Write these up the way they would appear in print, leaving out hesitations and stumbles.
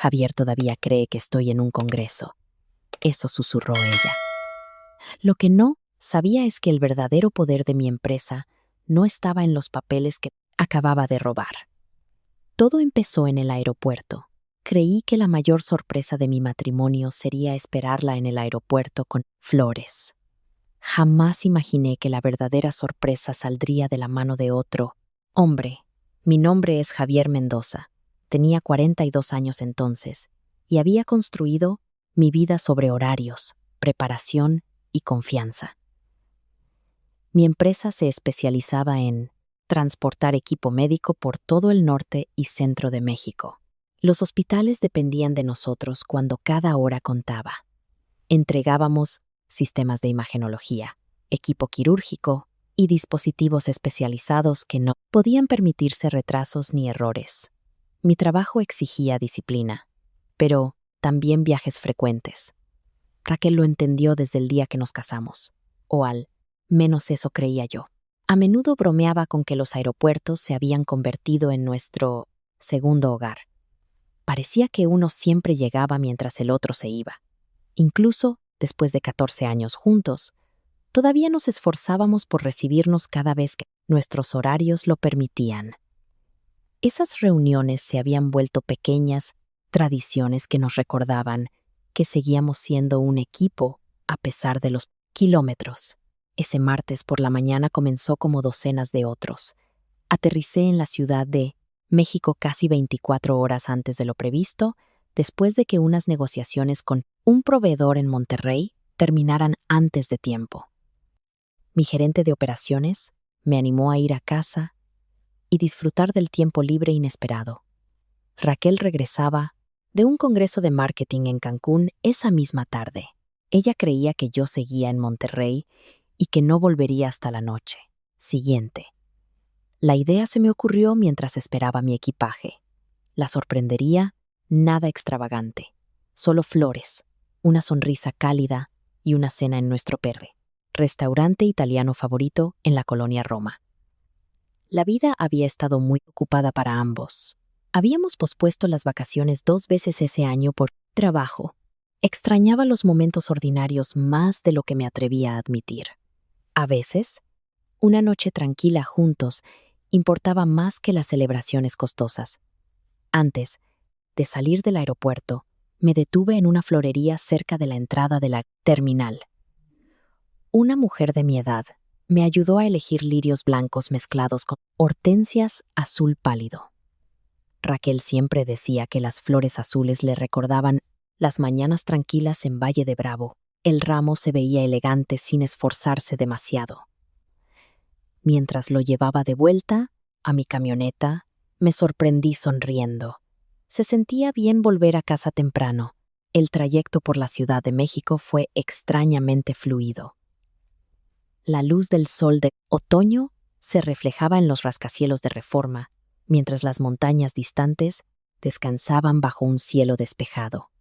Javier todavía cree que estoy en un congreso. Eso susurró ella. Lo que no sabía es que el verdadero poder de mi empresa no estaba en los papeles que acababa de robar. Todo empezó en el aeropuerto. Creí que la mayor sorpresa de mi matrimonio sería esperarla en el aeropuerto con flores. Jamás imaginé que la verdadera sorpresa saldría de la mano de otro hombre. Mi nombre es Javier Mendoza. Tenía 42 años entonces y había construido mi vida sobre horarios, preparación y confianza. Mi empresa se especializaba en transportar equipo médico por todo el norte y centro de México. Los hospitales dependían de nosotros cuando cada hora contaba. Entregábamos sistemas de imagenología, equipo quirúrgico y dispositivos especializados que no podían permitirse retrasos ni errores. Mi trabajo exigía disciplina, pero también viajes frecuentes. Raquel lo entendió desde el día que nos casamos, o al menos eso creía yo. A menudo bromeaba con que los aeropuertos se habían convertido en nuestro segundo hogar. Parecía que uno siempre llegaba mientras el otro se iba. Incluso después de 14 años juntos, todavía nos esforzábamos por recibirnos cada vez que nuestros horarios lo permitían. Esas reuniones se habían vuelto pequeñas tradiciones que nos recordaban que seguíamos siendo un equipo a pesar de los kilómetros. Ese martes por la mañana comenzó como docenas de otros. Aterricé en la Ciudad de México casi 24 horas antes de lo previsto, después de que unas negociaciones con un proveedor en Monterrey terminaran antes de tiempo. Mi gerente de operaciones me animó a ir a casa y disfrutar del tiempo libre inesperado. Raquel regresaba de un congreso de marketing en Cancún esa misma tarde. Ella creía que yo seguía en Monterrey y que no volvería hasta la noche siguiente. La idea se me ocurrió mientras esperaba mi equipaje. La sorprendería, nada extravagante, solo flores, una sonrisa cálida y una cena en nuestro restaurante italiano favorito en la colonia Roma. La vida había estado muy ocupada para ambos. Habíamos pospuesto las vacaciones 2 veces ese año por trabajo. Extrañaba los momentos ordinarios más de lo que me atrevía a admitir. A veces, una noche tranquila juntos importaba más que las celebraciones costosas. Antes de salir del aeropuerto, me detuve en una florería cerca de la entrada de la terminal. Una mujer de mi edad me ayudó a elegir lirios blancos mezclados con hortensias azul pálido. Raquel siempre decía que las flores azules le recordaban las mañanas tranquilas en Valle de Bravo. El ramo se veía elegante sin esforzarse demasiado. Mientras lo llevaba de vuelta a mi camioneta, me sorprendí sonriendo. Se sentía bien volver a casa temprano. El trayecto por la Ciudad de México fue extrañamente fluido. La luz del sol de otoño se reflejaba en los rascacielos de Reforma, mientras las montañas distantes descansaban bajo un cielo despejado.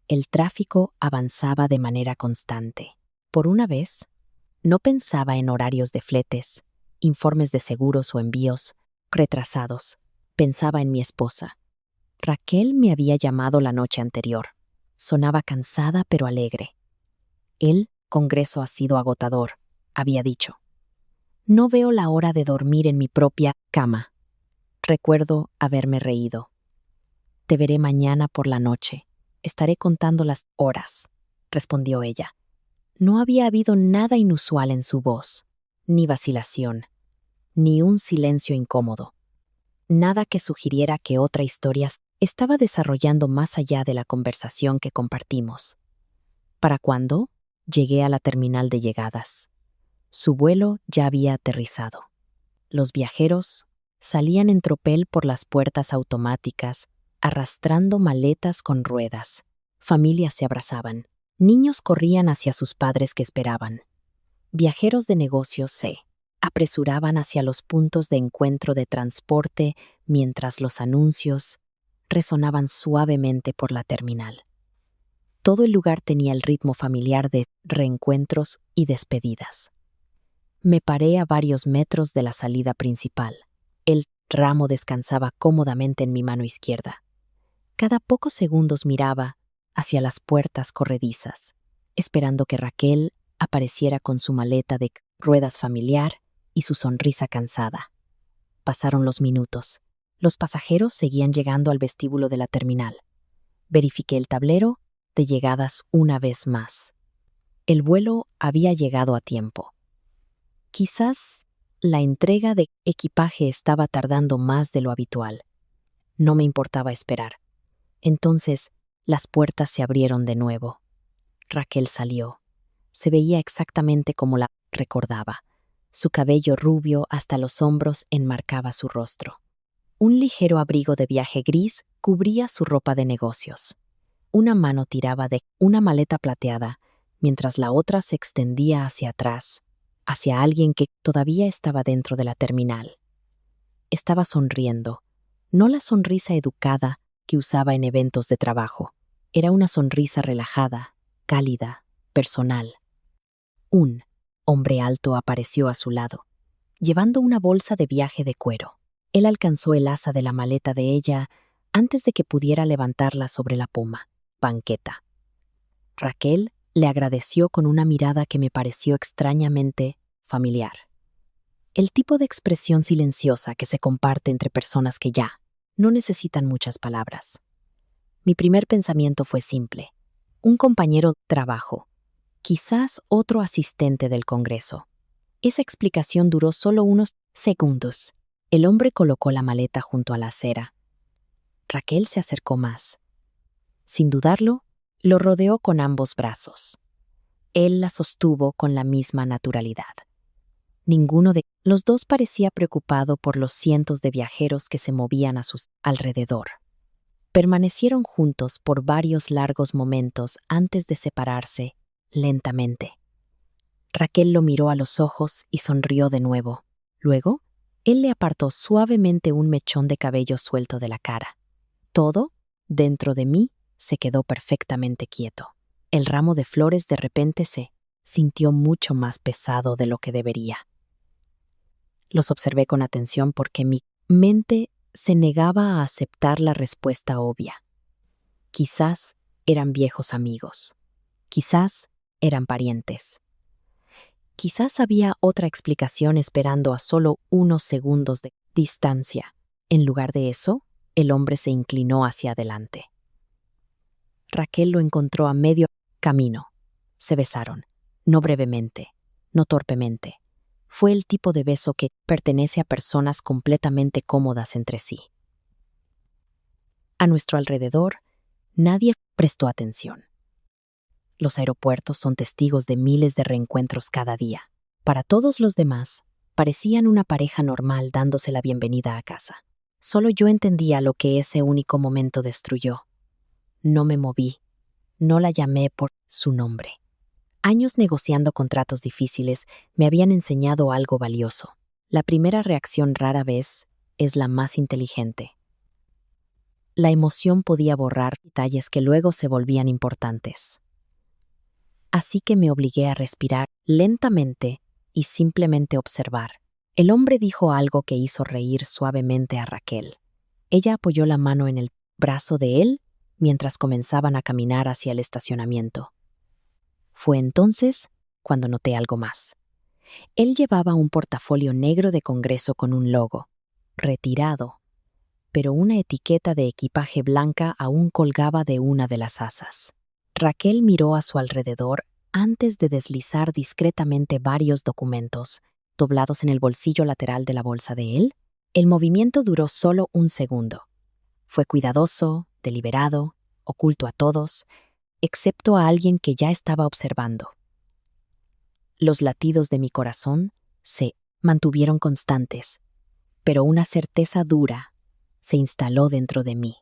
El tráfico avanzaba de manera constante. Por una vez, no pensaba en horarios de fletes, informes de seguros o envíos retrasados. Pensaba en mi esposa. Raquel me había llamado la noche anterior. Sonaba cansada pero alegre. El congreso ha sido agotador, había dicho. No veo la hora de dormir en mi propia cama. Recuerdo haberme reído. Te veré mañana por la noche. Estaré contando las horas, respondió ella. No había habido nada inusual en su voz, ni vacilación, ni un silencio incómodo. Nada que sugiriera que otra historia estaba desarrollando más allá de la conversación que compartimos. ¿Para cuándo? Llegué a la terminal de llegadas. Su vuelo ya había aterrizado. Los viajeros salían en tropel por las puertas automáticas, arrastrando maletas con ruedas. Familias se abrazaban. Niños corrían hacia sus padres que esperaban. Viajeros de negocios se apresuraban hacia los puntos de encuentro de transporte mientras los anuncios resonaban suavemente por la terminal. Todo el lugar tenía el ritmo familiar de reencuentros y despedidas. Me paré a varios metros de la salida principal. El ramo descansaba cómodamente en mi mano izquierda. Cada pocos segundos miraba hacia las puertas corredizas, esperando que Raquel apareciera con su maleta de ruedas familiar y su sonrisa cansada. Pasaron los minutos. Los pasajeros seguían llegando al vestíbulo de la terminal. Verifiqué el tablero de llegadas una vez más. El vuelo había llegado a tiempo. Quizás la entrega de equipaje estaba tardando más de lo habitual. No me importaba esperar. Entonces, las puertas se abrieron de nuevo. Raquel salió. Se veía exactamente como la recordaba. Su cabello rubio hasta los hombros enmarcaba su rostro. Un ligero abrigo de viaje gris cubría su ropa de negocios. Una mano tiraba de una maleta plateada, mientras la otra se extendía hacia atrás, hacia alguien que todavía estaba dentro de la terminal. Estaba sonriendo, no la sonrisa educada que usaba en eventos de trabajo. Era una sonrisa relajada, cálida, personal. Un hombre alto apareció a su lado, llevando una bolsa de viaje de cuero. Él alcanzó el asa de la maleta de ella antes de que pudiera levantarla sobre la banqueta. Raquel le agradeció con una mirada que me pareció extrañamente familiar. El tipo de expresión silenciosa que se comparte entre personas que ya no necesitan muchas palabras. Mi primer pensamiento fue simple. Un compañero de trabajo, quizás otro asistente del Congreso. Esa explicación duró solo unos segundos. El hombre colocó la maleta junto a la acera. Raquel se acercó más. Sin dudarlo, lo rodeó con ambos brazos. Él la sostuvo con la misma naturalidad. Ninguno de los dos parecía preocupado por los cientos de viajeros que se movían a su alrededor. Permanecieron juntos por varios largos momentos antes de separarse, lentamente. Raquel lo miró a los ojos y sonrió de nuevo. Luego, él le apartó suavemente un mechón de cabello suelto de la cara. Todo, dentro de mí, se quedó perfectamente quieto. El ramo de flores de repente se sintió mucho más pesado de lo que debería. Los observé con atención porque mi mente se negaba a aceptar la respuesta obvia. Quizás eran viejos amigos. Quizás eran parientes. Quizás había otra explicación esperando a solo unos segundos de distancia. En lugar de eso, el hombre se inclinó hacia adelante. Raquel lo encontró a medio camino. Se besaron, no brevemente, no torpemente. Fue el tipo de beso que pertenece a personas completamente cómodas entre sí. A nuestro alrededor, nadie prestó atención. Los aeropuertos son testigos de miles de reencuentros cada día. Para todos los demás, parecían una pareja normal dándose la bienvenida a casa. Solo yo entendía lo que ese único momento destruyó. No me moví, no la llamé por su nombre. Años negociando contratos difíciles me habían enseñado algo valioso. La primera reacción rara vez es la más inteligente. La emoción podía borrar detalles que luego se volvían importantes. Así que me obligué a respirar lentamente y simplemente observar. El hombre dijo algo que hizo reír suavemente a Raquel. Ella apoyó la mano en el brazo de él mientras comenzaban a caminar hacia el estacionamiento. Fue entonces cuando noté algo más. Él llevaba un portafolio negro de Congreso con un logo, retirado, pero una etiqueta de equipaje blanca aún colgaba de una de las asas. Raquel miró a su alrededor antes de deslizar discretamente varios documentos, doblados en el bolsillo lateral de la bolsa de él. El movimiento duró solo un segundo. Fue cuidadoso, deliberado, oculto a todos, excepto a alguien que ya estaba observando. Los latidos de mi corazón se mantuvieron constantes, pero una certeza dura se instaló dentro de mí.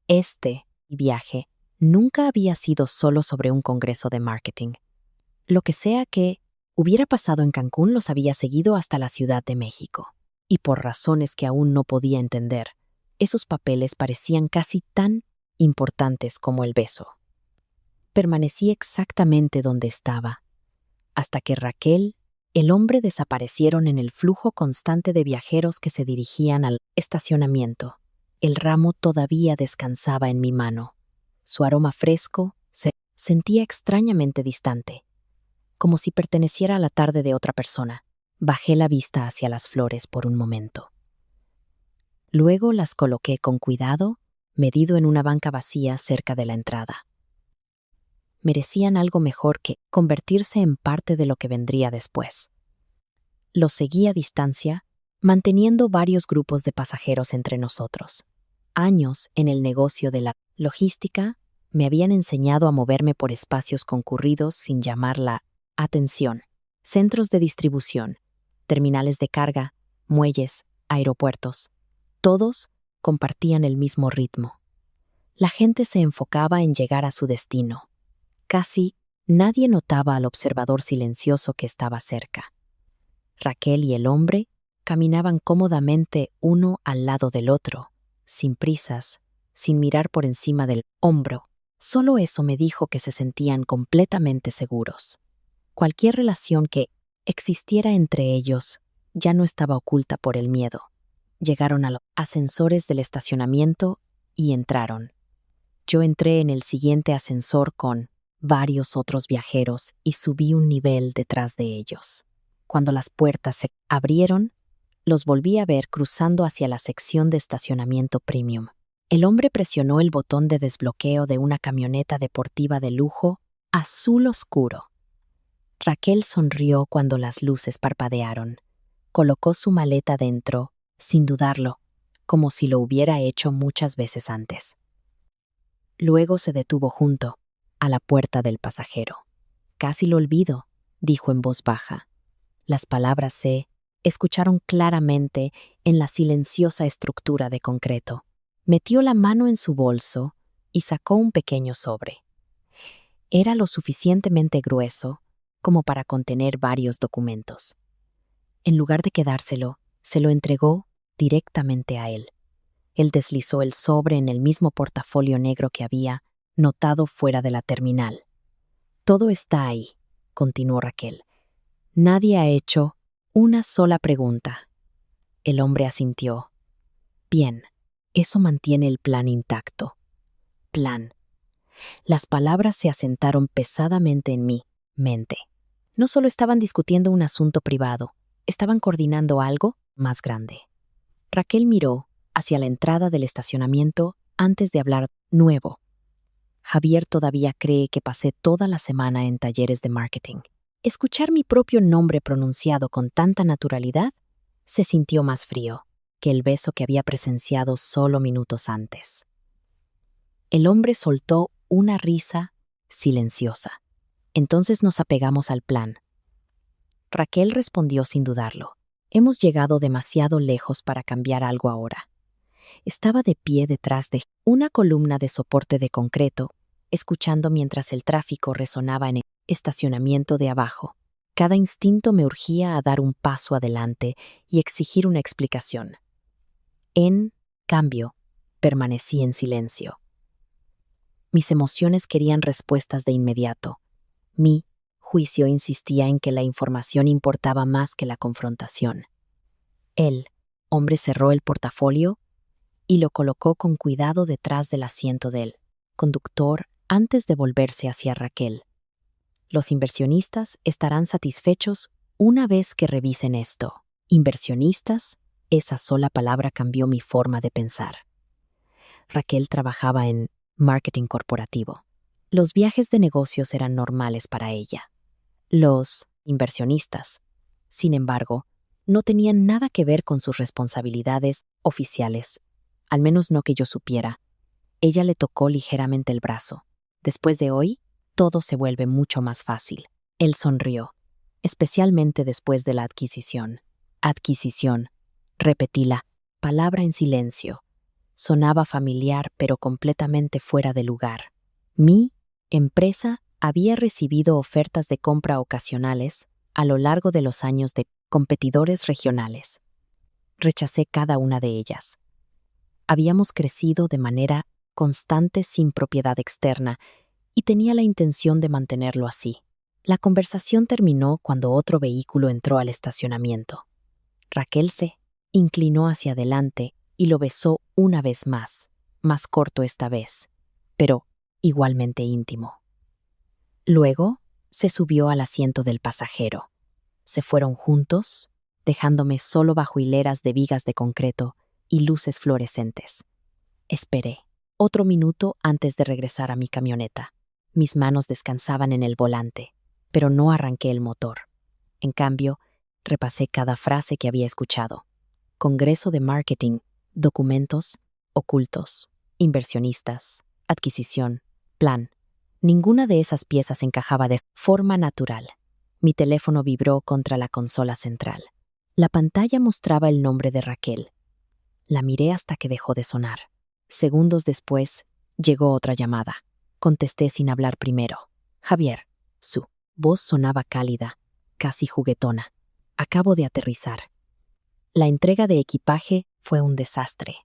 Este viaje nunca había sido solo sobre un congreso de marketing. Lo que sea que hubiera pasado en Cancún los había seguido hasta la Ciudad de México. Y por razones que aún no podía entender, esos papeles parecían casi tan importantes como el beso. Permanecí exactamente donde estaba, hasta que Raquel, el hombre desaparecieron en el flujo constante de viajeros que se dirigían al estacionamiento. El ramo todavía descansaba en mi mano. Su aroma fresco se sentía extrañamente distante, como si perteneciera a la tarde de otra persona. Bajé la vista hacia las flores por un momento. Luego las coloqué con cuidado, medido en una banca vacía cerca de la entrada. Merecían algo mejor que convertirse en parte de lo que vendría después. Los seguí a distancia, manteniendo varios grupos de pasajeros entre nosotros. Años en el negocio de la logística me habían enseñado a moverme por espacios concurridos sin llamar la atención. Centros de distribución, terminales de carga, muelles, aeropuertos. Todos compartían el mismo ritmo. La gente se enfocaba en llegar a su destino. Casi nadie notaba al observador silencioso que estaba cerca. Raquel y el hombre caminaban cómodamente uno al lado del otro, sin prisas, sin mirar por encima del hombro. Solo eso me dijo que se sentían completamente seguros. Cualquier relación que existiera entre ellos ya no estaba oculta por el miedo. Llegaron a los ascensores del estacionamiento y entraron. Yo entré en el siguiente ascensor con varios otros viajeros y subí un nivel detrás de ellos. Cuando las puertas se abrieron, los volví a ver cruzando hacia la sección de estacionamiento premium. El hombre presionó el botón de desbloqueo de una camioneta deportiva de lujo azul oscuro. Raquel sonrió cuando las luces parpadearon. Colocó su maleta dentro, sin dudarlo, como si lo hubiera hecho muchas veces antes. Luego se detuvo junto a la puerta del pasajero. «Casi lo olvido», dijo en voz baja. Las palabras se escucharon claramente en la silenciosa estructura de concreto. Metió la mano en su bolso y sacó un pequeño sobre. Era lo suficientemente grueso como para contener varios documentos. En lugar de quedárselo, se lo entregó directamente a él. Él deslizó el sobre en el mismo portafolio negro que había notado fuera de la terminal. «Todo está ahí», continuó Raquel. «Nadie ha hecho una sola pregunta». El hombre asintió. «Bien, eso mantiene el plan intacto». Plan. Las palabras se asentaron pesadamente en mi mente. No solo estaban discutiendo un asunto privado, estaban coordinando algo más grande. Raquel miró hacia la entrada del estacionamiento antes de hablar nuevo. «Javier todavía cree que pasé toda la semana en talleres de marketing. Escuchar mi propio nombre pronunciado con tanta naturalidad se sintió más frío que el beso que había presenciado solo minutos antes». El hombre soltó una risa silenciosa. «Entonces nos apegamos al plan». Raquel respondió sin dudarlo. «Hemos llegado demasiado lejos para cambiar algo ahora». Estaba de pie detrás de una columna de soporte de concreto, escuchando mientras el tráfico resonaba en el estacionamiento de abajo. Cada instinto me urgía a dar un paso adelante y exigir una explicación. En cambio, permanecí en silencio. Mis emociones querían respuestas de inmediato. Mi juicio insistía en que la información importaba más que la confrontación. El hombre cerró el portafolio y lo colocó con cuidado detrás del asiento del conductor antes de volverse hacia Raquel. «Los inversionistas estarán satisfechos una vez que revisen esto». Inversionistas, esa sola palabra cambió mi forma de pensar. Raquel trabajaba en marketing corporativo. Los viajes de negocios eran normales para ella. Los inversionistas, sin embargo, no tenían nada que ver con sus responsabilidades oficiales, al menos no que yo supiera. Ella le tocó ligeramente el brazo. «Después de hoy, todo se vuelve mucho más fácil». Él sonrió, especialmente después de la adquisición. «Adquisición», repetí la palabra en silencio. Sonaba familiar, pero completamente fuera de lugar. Mi empresa había recibido ofertas de compra ocasionales a lo largo de los años de competidores regionales. Rechacé cada una de ellas. Habíamos crecido de manera constante sin propiedad externa y tenía la intención de mantenerlo así. La conversación terminó cuando otro vehículo entró al estacionamiento. Raquel se inclinó hacia adelante y lo besó una vez más corto esta vez, pero igualmente íntimo. Luego se subió al asiento del pasajero. Se fueron juntos, dejándome solo bajo hileras de vigas de concreto y luces fluorescentes. Esperé otro minuto antes de regresar a mi camioneta. Mis manos descansaban en el volante, pero no arranqué el motor. En cambio, repasé cada frase que había escuchado. Congreso de marketing, documentos, ocultos, inversionistas, adquisición, plan. Ninguna de esas piezas encajaba de forma natural. Mi teléfono vibró contra la consola central. La pantalla mostraba el nombre de Raquel. La miré hasta que dejó de sonar. Segundos después, llegó otra llamada. Contesté sin hablar primero. Javier. Su voz sonaba cálida, casi juguetona. Acabo de aterrizar. La entrega de equipaje fue un desastre.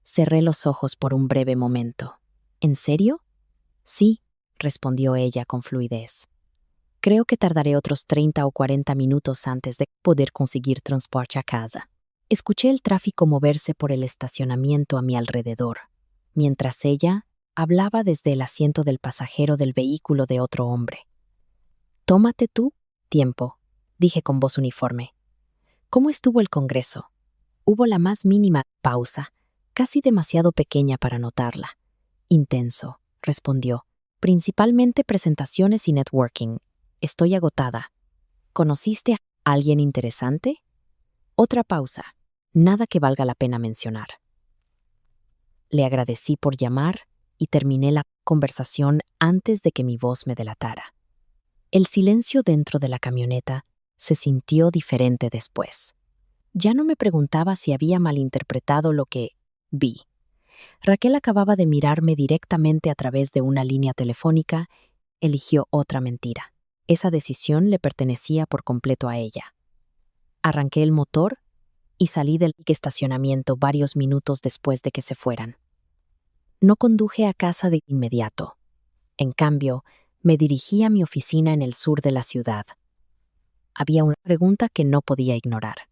Cerré los ojos por un breve momento. ¿En serio? Sí, respondió ella con fluidez. Creo que tardaré otros 30 o 40 minutos antes de poder conseguir transporte a casa. Escuché el tráfico moverse por el estacionamiento a mi alrededor, mientras ella hablaba desde el asiento del pasajero del vehículo de otro hombre. Tómate tú tiempo, dije con voz uniforme. ¿Cómo estuvo el congreso? Hubo la más mínima pausa, casi demasiado pequeña para notarla. Intenso, respondió. Principalmente presentaciones y networking. Estoy agotada. ¿Conociste a alguien interesante? Otra pausa. Nada que valga la pena mencionar. Le agradecí por llamar y terminé la conversación antes de que mi voz me delatara. El silencio dentro de la camioneta se sintió diferente después. Ya no me preguntaba si había malinterpretado lo que vi. Raquel acababa de mirarme directamente a través de una línea telefónica, eligió otra mentira. Esa decisión le pertenecía por completo a ella. Arranqué el motor y salí del estacionamiento varios minutos después de que se fueran. No conduje a casa de inmediato. En cambio, me dirigí a mi oficina en el sur de la ciudad. Había una pregunta que no podía ignorar.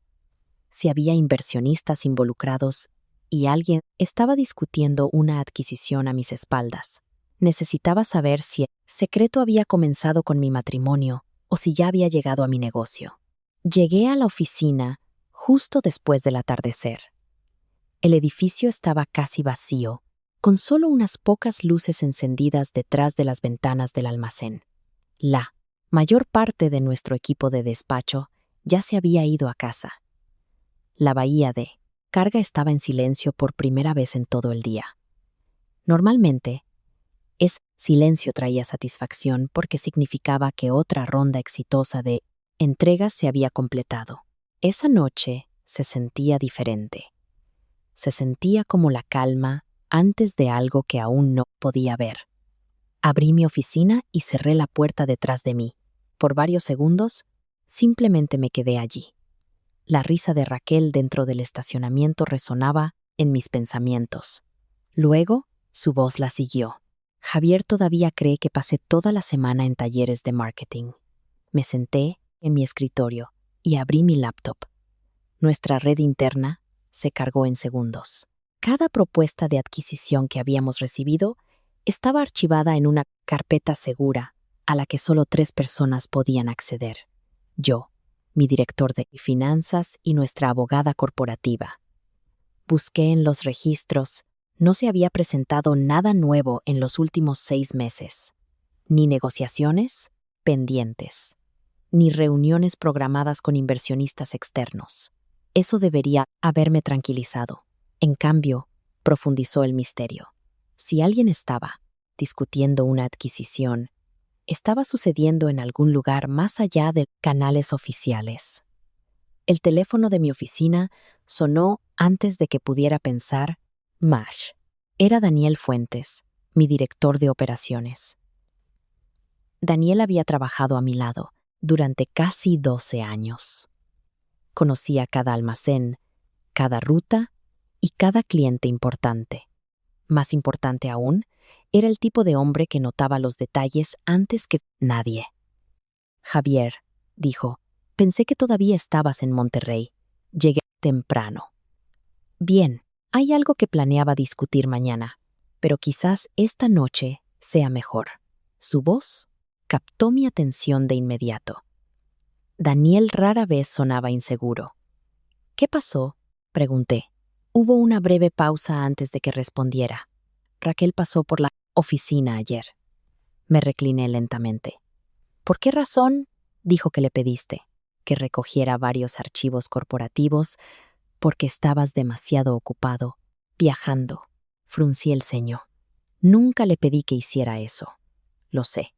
Si había inversionistas involucrados y alguien estaba discutiendo una adquisición a mis espaldas. Necesitaba saber si el secreto había comenzado con mi matrimonio o si ya había llegado a mi negocio. Llegué a la oficina justo después del atardecer. El edificio estaba casi vacío, con solo unas pocas luces encendidas detrás de las ventanas del almacén. La mayor parte de nuestro equipo de despacho ya se había ido a casa. La bahía de carga estaba en silencio por primera vez en todo el día. Normalmente, ese silencio traía satisfacción porque significaba que otra ronda exitosa de entregas se había completado. Esa noche se sentía diferente. Se sentía como la calma antes de algo que aún no podía ver. Abrí mi oficina y cerré la puerta detrás de mí. Por varios segundos, simplemente me quedé allí. La risa de Raquel dentro del estacionamiento resonaba en mis pensamientos. Luego, su voz la siguió. Javier todavía cree que pasé toda la semana en talleres de marketing. Me senté en mi escritorio y abrí mi laptop. Nuestra red interna se cargó en segundos. Cada propuesta de adquisición que habíamos recibido estaba archivada en una carpeta segura a la que solo 3 personas podían acceder. Yo, mi director de finanzas y nuestra abogada corporativa. Busqué en los registros. No se había presentado nada nuevo en los últimos 6 meses. Ni negociaciones pendientes, ni reuniones programadas con inversionistas externos. Eso debería haberme tranquilizado. En cambio, profundizó el misterio. Si alguien estaba discutiendo una adquisición, estaba sucediendo en algún lugar más allá de canales oficiales. El teléfono de mi oficina sonó antes de que pudiera pensar más. Era Daniel Fuentes, mi director de operaciones. Daniel había trabajado a mi lado durante casi 12 años. Conocía cada almacén, cada ruta y cada cliente importante. Más importante aún, era el tipo de hombre que notaba los detalles antes que nadie. Javier, dijo, pensé que todavía estabas en Monterrey. Llegué temprano. Bien, Hay algo que planeaba discutir mañana, pero quizás esta noche sea mejor. Su voz captó mi atención de inmediato. Daniel rara vez sonaba inseguro. ¿Qué pasó?, pregunté. Hubo una breve pausa antes de que respondiera. Raquel pasó por la oficina ayer. Me recliné lentamente. ¿Por qué razón? Dijo que le pediste que recogiera varios archivos corporativos porque estabas demasiado ocupado, viajando. Fruncí el ceño. Nunca le pedí que hiciera eso. Lo sé.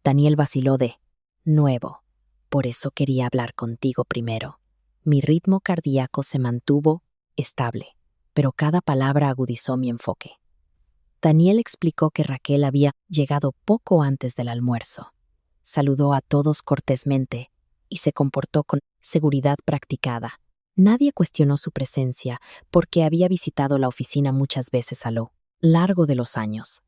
Daniel vaciló de nuevo. Por eso quería hablar contigo primero. Mi ritmo cardíaco se mantuvo estable, pero cada palabra agudizó mi enfoque. Daniel explicó que Raquel había llegado poco antes del almuerzo. Saludó a todos cortésmente y se comportó con seguridad practicada. Nadie cuestionó su presencia porque había visitado la oficina muchas veces a lo largo de los años.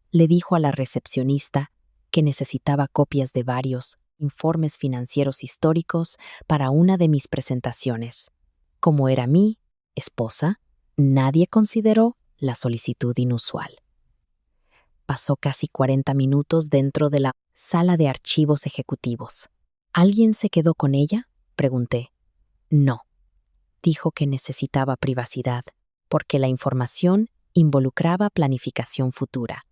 Le dijo a la recepcionista que necesitaba copias de varios informes financieros históricos para una de mis presentaciones. Como era mi esposa, nadie consideró la solicitud inusual. Pasó casi 40 minutos dentro de la sala de archivos ejecutivos. ¿Alguien se quedó con ella?, pregunté. No. Dijo que necesitaba privacidad, porque la información involucraba planificación futura.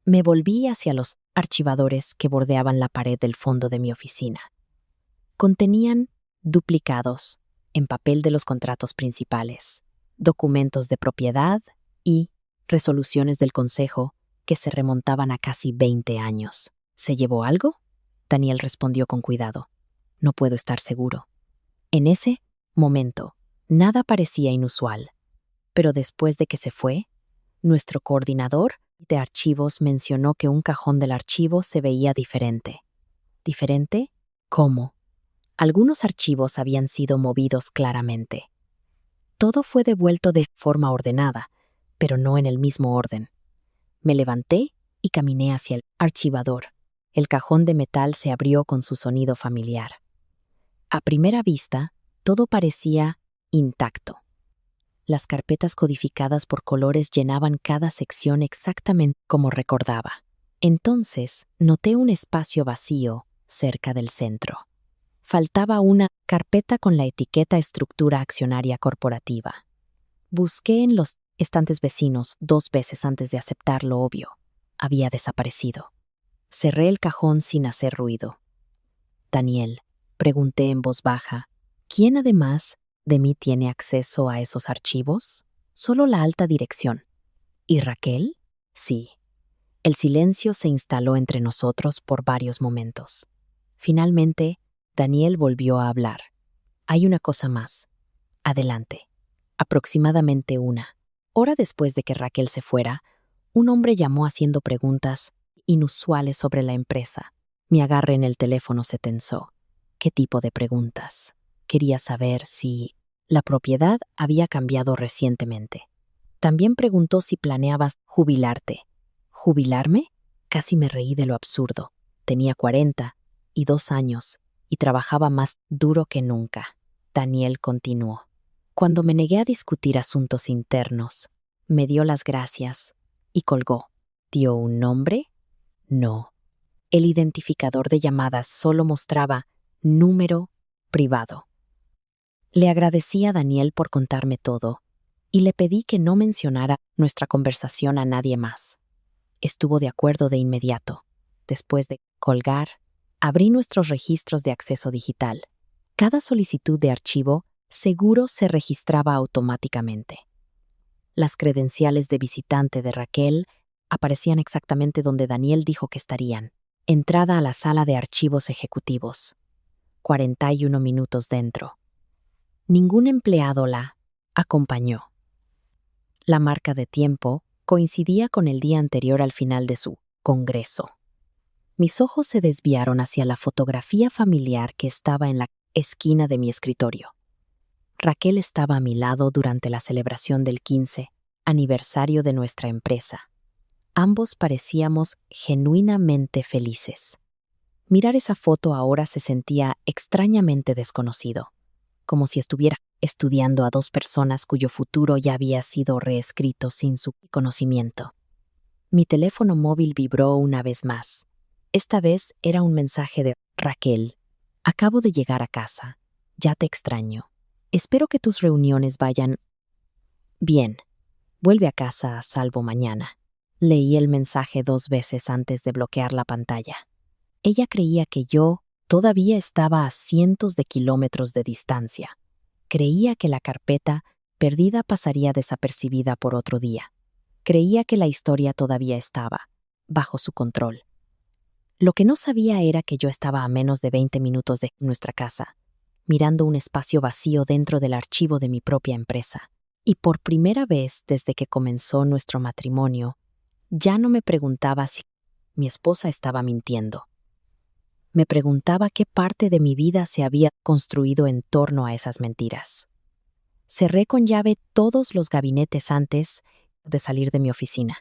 Me volví hacia los archivadores que bordeaban la pared del fondo de mi oficina. Contenían duplicados en papel de los contratos principales, documentos de propiedad y resoluciones del consejo que se remontaban a casi 20 años. ¿Se llevó algo?, Daniel respondió con cuidado. No puedo estar seguro. En ese momento, nada parecía inusual. Pero después de que se fue, nuestro coordinador de archivos mencionó que un cajón del archivo se veía diferente. ¿Diferente? ¿Cómo? Algunos archivos habían sido movidos claramente. Todo fue devuelto de forma ordenada, pero no en el mismo orden. Me levanté y caminé hacia el archivador. El cajón de metal se abrió con su sonido familiar. A primera vista, todo parecía intacto. Las carpetas codificadas por colores llenaban cada sección exactamente como recordaba. Entonces, noté un espacio vacío cerca del centro. Faltaba una carpeta con la etiqueta Estructura Accionaria Corporativa. Busqué en los estantes vecinos 2 veces antes de aceptar lo obvio. Había desaparecido. Cerré el cajón sin hacer ruido. Daniel, pregunté en voz baja, ¿quién además de mí tiene acceso a esos archivos? Solo la alta dirección. ¿Y Raquel? Sí. El silencio se instaló entre nosotros por varios momentos. Finalmente, Daniel volvió a hablar. Hay una cosa más. Adelante. Aproximadamente 1 hora después de que Raquel se fuera, un hombre llamó haciendo preguntas inusuales sobre la empresa. Mi agarre en el teléfono se tensó. ¿Qué tipo de preguntas? Quería saber si la propiedad había cambiado recientemente. También preguntó si planeabas jubilarte. ¿Jubilarme? Casi me reí de lo absurdo. Tenía 42 años y trabajaba más duro que nunca. Daniel continuó. Cuando me negué a discutir asuntos internos, me dio las gracias y colgó. ¿Dio un nombre? No. El identificador de llamadas solo mostraba número privado. Le agradecí a Daniel por contarme todo y le pedí que no mencionara nuestra conversación a nadie más. Estuvo de acuerdo de inmediato. Después de colgar, abrí nuestros registros de acceso digital. Cada solicitud de archivo seguro se registraba automáticamente. Las credenciales de visitante de Raquel aparecían exactamente donde Daniel dijo que estarían. Entrada a la sala de archivos ejecutivos. 41 minutos dentro. Ningún empleado la acompañó. La marca de tiempo coincidía con el día anterior al final de su congreso. Mis ojos se desviaron hacia la fotografía familiar que estaba en la esquina de mi escritorio. Raquel estaba a mi lado durante la celebración del 15 aniversario de nuestra empresa. Ambos parecíamos genuinamente felices. Mirar esa foto ahora se sentía extrañamente desconocido, como si estuviera estudiando a dos personas cuyo futuro ya había sido reescrito sin su conocimiento. Mi teléfono móvil vibró una vez más. Esta vez era un mensaje de Raquel. Acabo de llegar a casa. Ya te extraño. Espero que tus reuniones vayan bien. Vuelve a casa a salvo mañana. Leí el mensaje 2 veces antes de bloquear la pantalla. Ella creía que yo todavía estaba a cientos de kilómetros de distancia. Creía que la carpeta perdida pasaría desapercibida por otro día. Creía que la historia todavía estaba bajo su control. Lo que no sabía era que yo estaba a menos de 20 minutos de nuestra casa, mirando un espacio vacío dentro del archivo de mi propia empresa. Y por primera vez desde que comenzó nuestro matrimonio, ya no me preguntaba si mi esposa estaba mintiendo. Me preguntaba qué parte de mi vida se había construido en torno a esas mentiras. Cerré con llave todos los gabinetes antes de salir de mi oficina.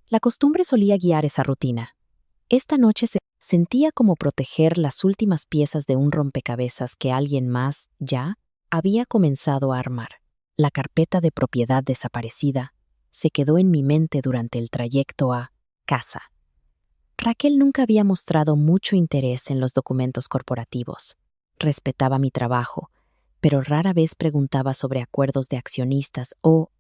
La costumbre solía guiar esa rutina. Esta noche sentía como proteger las últimas piezas de un rompecabezas que alguien más ya había comenzado a armar. La carpeta de propiedad desaparecida se quedó en mi mente durante el trayecto a casa. Raquel nunca había mostrado mucho interés en los documentos corporativos. Respetaba mi trabajo, pero rara vez preguntaba sobre acuerdos de accionistas o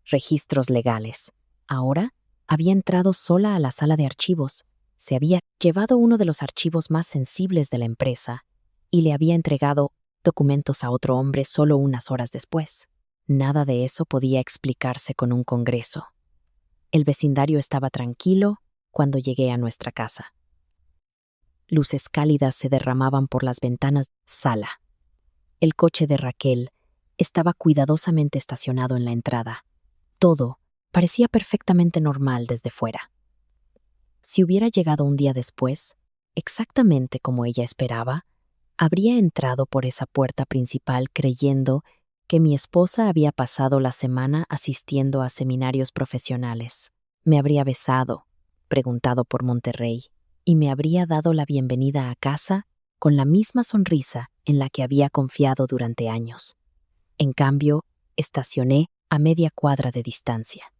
registros legales. Ahora había entrado sola a la sala de archivos, se había llevado uno de los archivos más sensibles de la empresa y le había entregado documentos a otro hombre solo unas horas después. Nada de eso podía explicarse con un congreso. El vecindario estaba tranquilo cuando llegué a nuestra casa. Luces cálidas se derramaban por las ventanas de la sala. El coche de Raquel estaba cuidadosamente estacionado en la entrada. Todo parecía perfectamente normal desde fuera. Si hubiera llegado un día después, exactamente como ella esperaba, habría entrado por esa puerta principal creyendo que mi esposa había pasado la semana asistiendo a seminarios profesionales. Me habría besado, preguntado por Monterrey, y me habría dado la bienvenida a casa con la misma sonrisa en la que había confiado durante años. En cambio, estacioné a media cuadra de distancia.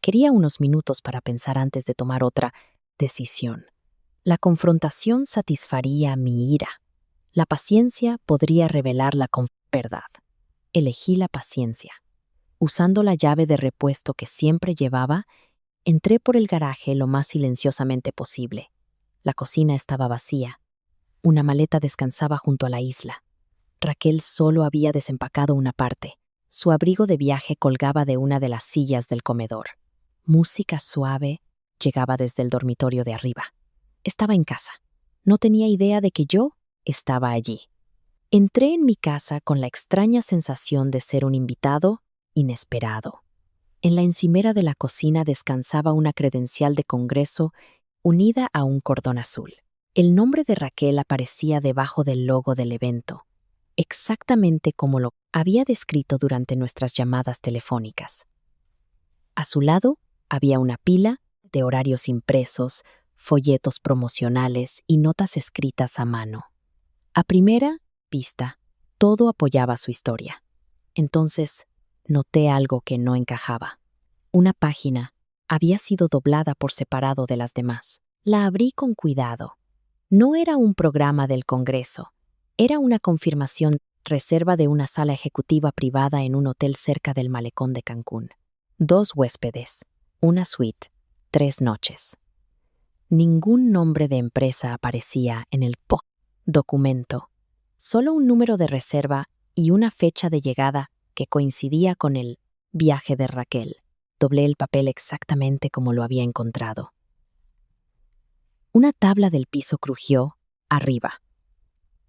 Quería unos minutos para pensar antes de tomar otra decisión. La confrontación satisfaría mi ira. La paciencia podría revelar la verdad. Elegí la paciencia. Usando la llave de repuesto que siempre llevaba, entré por el garaje lo más silenciosamente posible. La cocina estaba vacía. Una maleta descansaba junto a la isla. Raquel solo había desempacado una parte. Su abrigo de viaje colgaba de una de las sillas del comedor. Música suave llegaba desde el dormitorio de arriba. Estaba en casa. No tenía idea de que yo estaba allí. Entré en mi casa con la extraña sensación de ser un invitado inesperado. En la encimera de la cocina descansaba una credencial de congreso unida a un cordón azul. El nombre de Raquel aparecía debajo del logo del evento, exactamente como lo había descrito durante nuestras llamadas telefónicas. A su lado había una pila de horarios impresos, folletos promocionales y notas escritas a mano. A primera vista, todo apoyaba su historia. Entonces, noté algo que no encajaba. Una página había sido doblada por separado de las demás. La abrí con cuidado. No era un programa del Congreso. Era una confirmación, reserva de una sala ejecutiva privada en un hotel cerca del malecón de Cancún. 2 huéspedes, una suite, 3 noches. Ningún nombre de empresa aparecía en el documento. Solo un número de reserva y una fecha de llegada que coincidía con el viaje de Raquel. Doblé el papel exactamente como lo había encontrado. Una tabla del piso crujió arriba.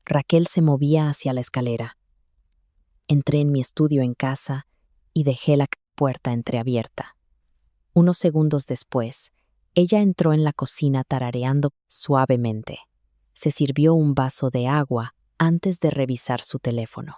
Raquel se movía hacia la escalera. Entré en mi estudio en casa y dejé la puerta entreabierta. Unos segundos después, ella entró en la cocina tarareando suavemente. Se sirvió un vaso de agua antes de revisar su teléfono.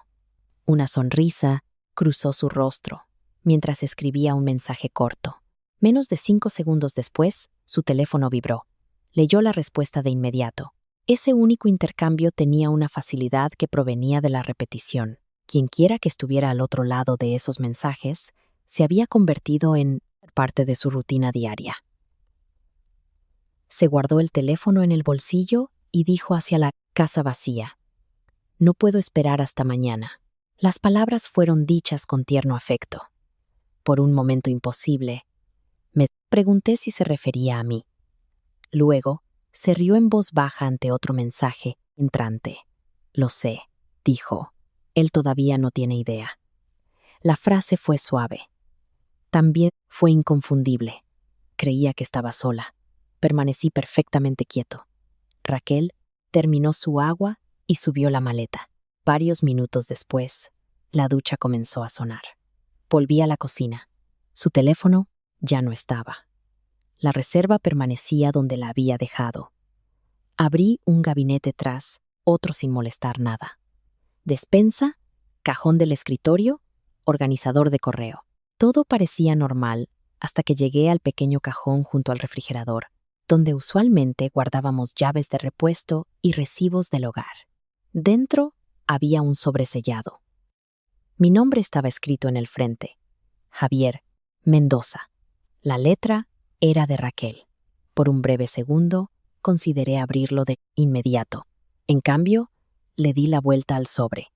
Una sonrisa cruzó su rostro mientras escribía un mensaje corto. Menos de 5 segundos después, su teléfono vibró. Leyó la respuesta de inmediato. Ese único intercambio tenía una facilidad que provenía de la repetición. Quienquiera que estuviera al otro lado de esos mensajes se había convertido en parte de su rutina diaria. Se guardó el teléfono en el bolsillo y dijo hacia la casa vacía: «No puedo esperar hasta mañana». Las palabras fueron dichas con tierno afecto. Por un momento imposible, me pregunté si se refería a mí. Luego, se rió en voz baja ante otro mensaje entrante. «Lo sé», dijo. «Él todavía no tiene idea». La frase fue suave. También fue inconfundible. Creía que estaba sola. Permanecí perfectamente quieto. Raquel terminó su agua y subió la maleta. Varios minutos después, la ducha comenzó a sonar. Volví a la cocina. Su teléfono ya no estaba. La reserva permanecía donde la había dejado. Abrí un gabinete tras otro sin molestar nada. Despensa, cajón del escritorio, organizador de correo. Todo parecía normal hasta que llegué al pequeño cajón junto al refrigerador, donde usualmente guardábamos llaves de repuesto y recibos del hogar. Dentro había un sobresellado. Mi nombre estaba escrito en el frente: Javier Mendoza. La letra era de Raquel. Por un breve segundo, consideré abrirlo de inmediato. En cambio, le di la vuelta al sobre.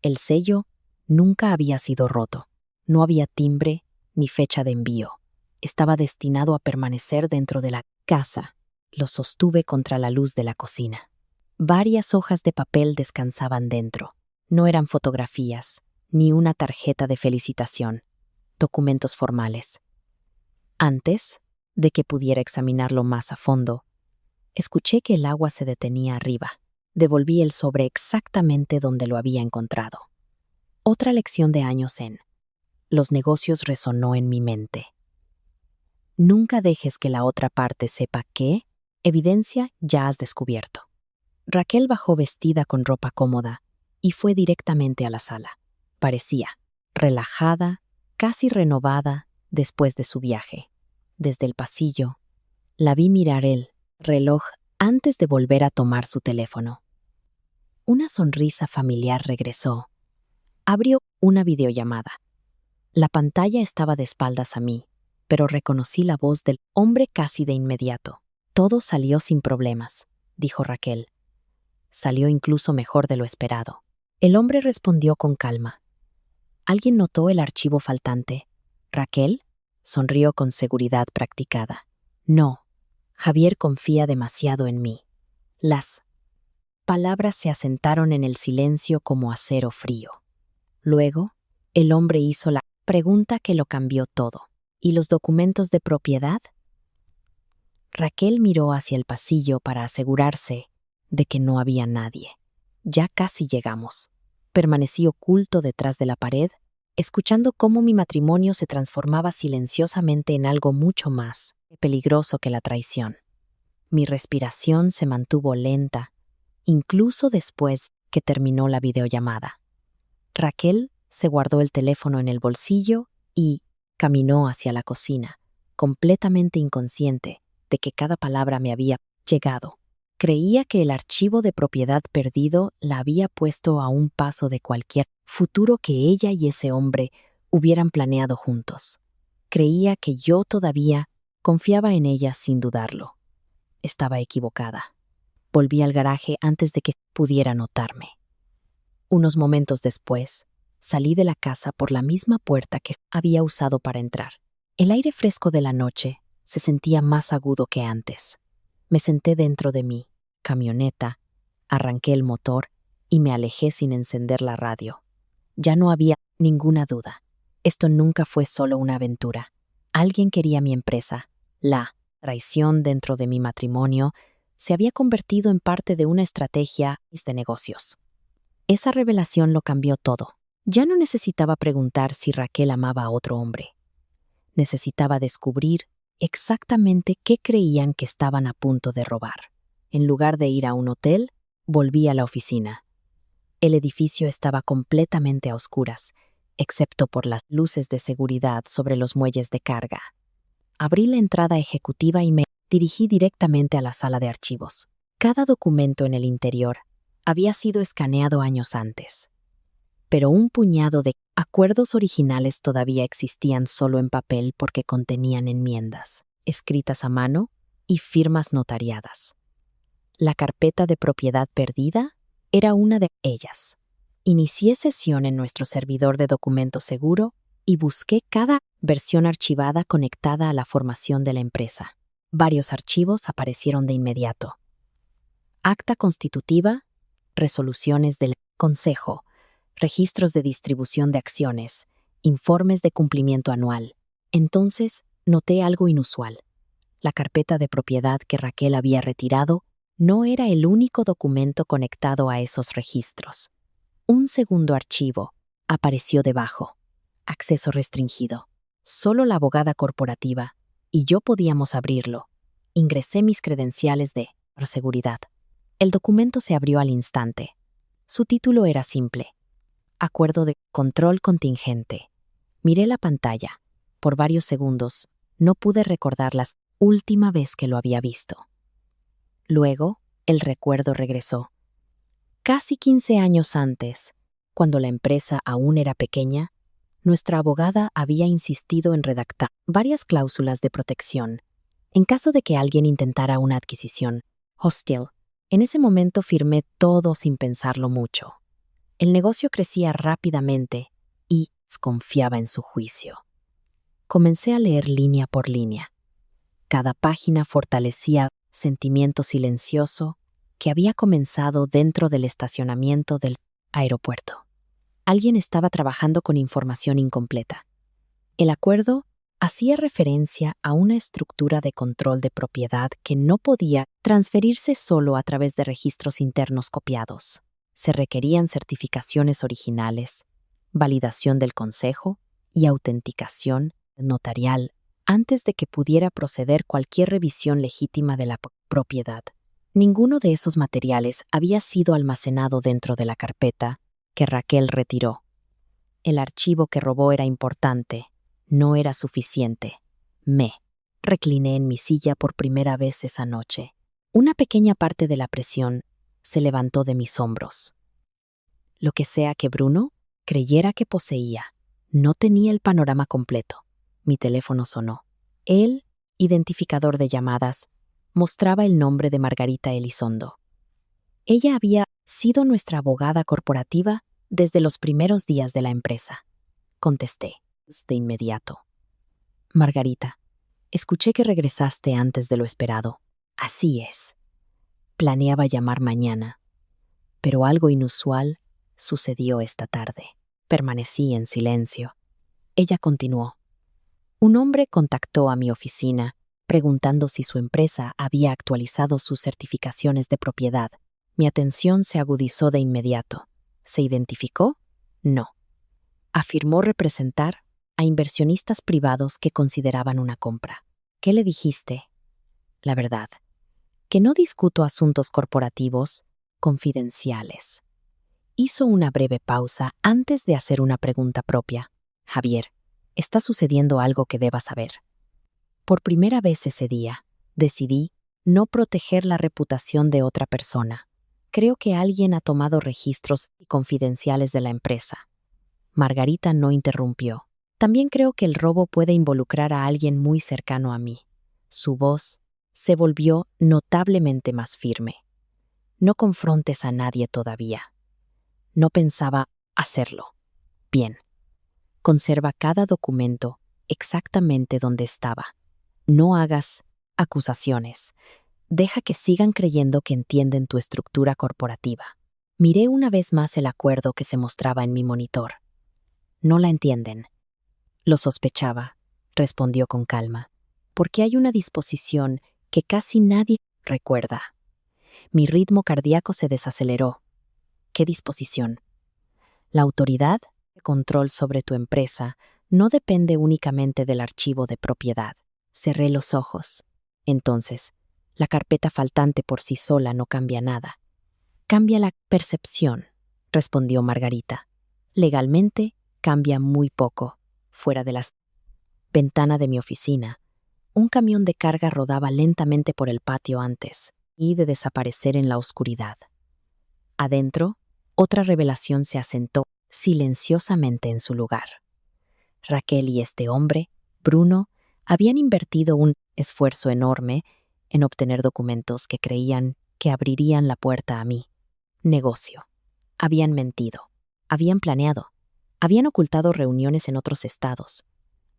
El sello nunca había sido roto. No había timbre ni fecha de envío. Estaba destinado a permanecer dentro de la casa. Lo sostuve contra la luz de la cocina. Varias hojas de papel descansaban dentro. No eran fotografías, ni una tarjeta de felicitación. Documentos formales. Antes de que pudiera examinarlo más a fondo, escuché que el agua se detenía arriba. Devolví el sobre exactamente donde lo había encontrado. Otra lección de años en los negocios resonó en mi mente. Nunca dejes que la otra parte sepa qué evidencia ya has descubierto. Raquel bajó vestida con ropa cómoda y fue directamente a la sala. Parecía relajada, casi renovada después de su viaje. Desde el pasillo, la vi mirar el reloj antes de volver a tomar su teléfono. Una sonrisa familiar regresó. Abrió una videollamada. La pantalla estaba de espaldas a mí, pero reconocí la voz del hombre casi de inmediato. «Todo salió sin problemas», dijo Raquel. «Salió incluso mejor de lo esperado». El hombre respondió con calma. «¿Alguien notó el archivo faltante?» «¿Raquel?», sonrió con seguridad practicada. «No, Javier confía demasiado en mí». Las palabras se asentaron en el silencio como acero frío. Luego, el hombre hizo la pregunta que lo cambió todo. «¿Y los documentos de propiedad?». Raquel miró hacia el pasillo para asegurarse de que no había nadie. Ya casi llegamos. Permanecí oculto detrás de la pared, escuchando cómo mi matrimonio se transformaba silenciosamente en algo mucho más peligroso que la traición. Mi respiración se mantuvo lenta, incluso después que terminó la videollamada. Raquel se guardó el teléfono en el bolsillo y caminó hacia la cocina, completamente inconsciente de que cada palabra me había llegado. Creía que el archivo de propiedad perdido la había puesto a un paso de cualquier futuro que ella y ese hombre hubieran planeado juntos. Creía que yo todavía confiaba en ella sin dudarlo. Estaba equivocada. Volví al garaje antes de que pudiera notarme. Unos momentos después, salí de la casa por la misma puerta que había usado para entrar. El aire fresco de la noche se sentía más agudo que antes. Me senté dentro de mi camioneta, arranqué el motor y me alejé sin encender la radio. Ya no había ninguna duda. Esto nunca fue solo una aventura. Alguien quería mi empresa. La traición dentro de mi matrimonio se había convertido en parte de una estrategia de negocios. Esa revelación lo cambió todo. Ya no necesitaba preguntar si Raquel amaba a otro hombre. Necesitaba descubrir exactamente qué creían que estaban a punto de robar. En lugar de ir a un hotel, volví a la oficina. El edificio estaba completamente a oscuras, excepto por las luces de seguridad sobre los muelles de carga. Abrí la entrada ejecutiva y me dirigí directamente a la sala de archivos. Cada documento en el interior había sido escaneado años antes. pero un puñado de acuerdos originales todavía existían solo en papel porque contenían enmiendas, escritas a mano y firmas notariadas. La carpeta de propiedad perdida era una de ellas. Inicié sesión en nuestro servidor de documentos seguro y busqué cada versión archivada conectada a la formación de la empresa. Varios archivos aparecieron de inmediato. Acta constitutiva, resoluciones del Consejo, registros de distribución de acciones, informes de cumplimiento anual. Entonces, noté algo inusual. La carpeta de propiedad que Raquel había retirado no era el único documento conectado a esos registros. Un segundo archivo apareció debajo. Acceso restringido. Solo la abogada corporativa y yo podíamos abrirlo. Ingresé mis credenciales de seguridad. El documento se abrió al instante. Su título era simple: Acuerdo de control contingente. Miré la pantalla. Por varios segundos, no pude recordar la última vez que lo había visto. Luego, el recuerdo regresó. Casi 15 años antes, cuando la empresa aún era pequeña, nuestra abogada había insistido en redactar varias cláusulas de protección en caso de que alguien intentara una adquisición hostil. En ese momento firmé todo sin pensarlo mucho. El negocio crecía rápidamente y confiaba en su juicio. Comencé a leer línea por línea. Cada página fortalecía sentimiento silencioso que había comenzado dentro del estacionamiento del aeropuerto. Alguien estaba trabajando con información incompleta. El acuerdo hacía referencia a una estructura de control de propiedad que no podía transferirse solo a través de registros internos copiados. Se requerían certificaciones originales, validación del Consejo y autenticación notarial antes de que pudiera proceder cualquier revisión legítima de la propiedad. Ninguno de esos materiales había sido almacenado dentro de la carpeta que Raquel retiró. El archivo que robó era importante, no era suficiente. Me recliné en mi silla por primera vez esa noche. Una pequeña parte de la presión se levantó de mis hombros. Lo que sea que Bruno creyera que poseía, no tenía el panorama completo. Mi teléfono sonó. El identificador de llamadas mostraba el nombre de Margarita Elizondo. Ella había sido nuestra abogada corporativa desde los primeros días de la empresa. Contesté de inmediato. Margarita, escuché que regresaste antes de lo esperado. Así es. Planeaba llamar mañana, pero algo inusual sucedió esta tarde. Permanecí en silencio. Ella continuó. Un hombre contactó a mi oficina preguntando si su empresa había actualizado sus certificaciones de propiedad. Mi atención se agudizó de inmediato. ¿Se identificó? No. Afirmó representar a inversionistas privados que consideraban una compra. ¿Qué le dijiste? La verdad, que no discuto asuntos corporativos confidenciales. Hizo una breve pausa antes de hacer una pregunta propia. Javier, está sucediendo algo que debas saber. Por primera vez ese día, decidí no proteger la reputación de otra persona. Creo que alguien ha tomado registros confidenciales de la empresa. Margarita no interrumpió. También creo que el robo puede involucrar a alguien muy cercano a mí. Su voz se volvió notablemente más firme. No confrontes a nadie todavía. No pensaba hacerlo. Bien. Conserva cada documento exactamente donde estaba. No hagas acusaciones. Deja que sigan creyendo que entienden tu estructura corporativa. Miré una vez más el acuerdo que se mostraba en mi monitor. No la entienden. Lo sospechaba, respondió con calma, porque hay una disposición que casi nadie recuerda. Mi ritmo cardíaco se desaceleró. ¿Qué disposición? La autoridad de control sobre tu empresa no depende únicamente del archivo de propiedad. Cerré los ojos. Entonces, la carpeta faltante por sí sola no cambia nada. Cambia la percepción, respondió Margarita. Legalmente, cambia muy poco. Fuera de la ventana de mi oficina, un camión de carga rodaba lentamente por el patio antes de desaparecer en la oscuridad. Adentro, otra revelación se asentó. silenciosamente en su lugar. Raquel y este hombre, Bruno, habían invertido un esfuerzo enorme en obtener documentos que creían que abrirían la puerta a mí. Negocio. Habían mentido. Habían planeado. Habían ocultado reuniones en otros estados.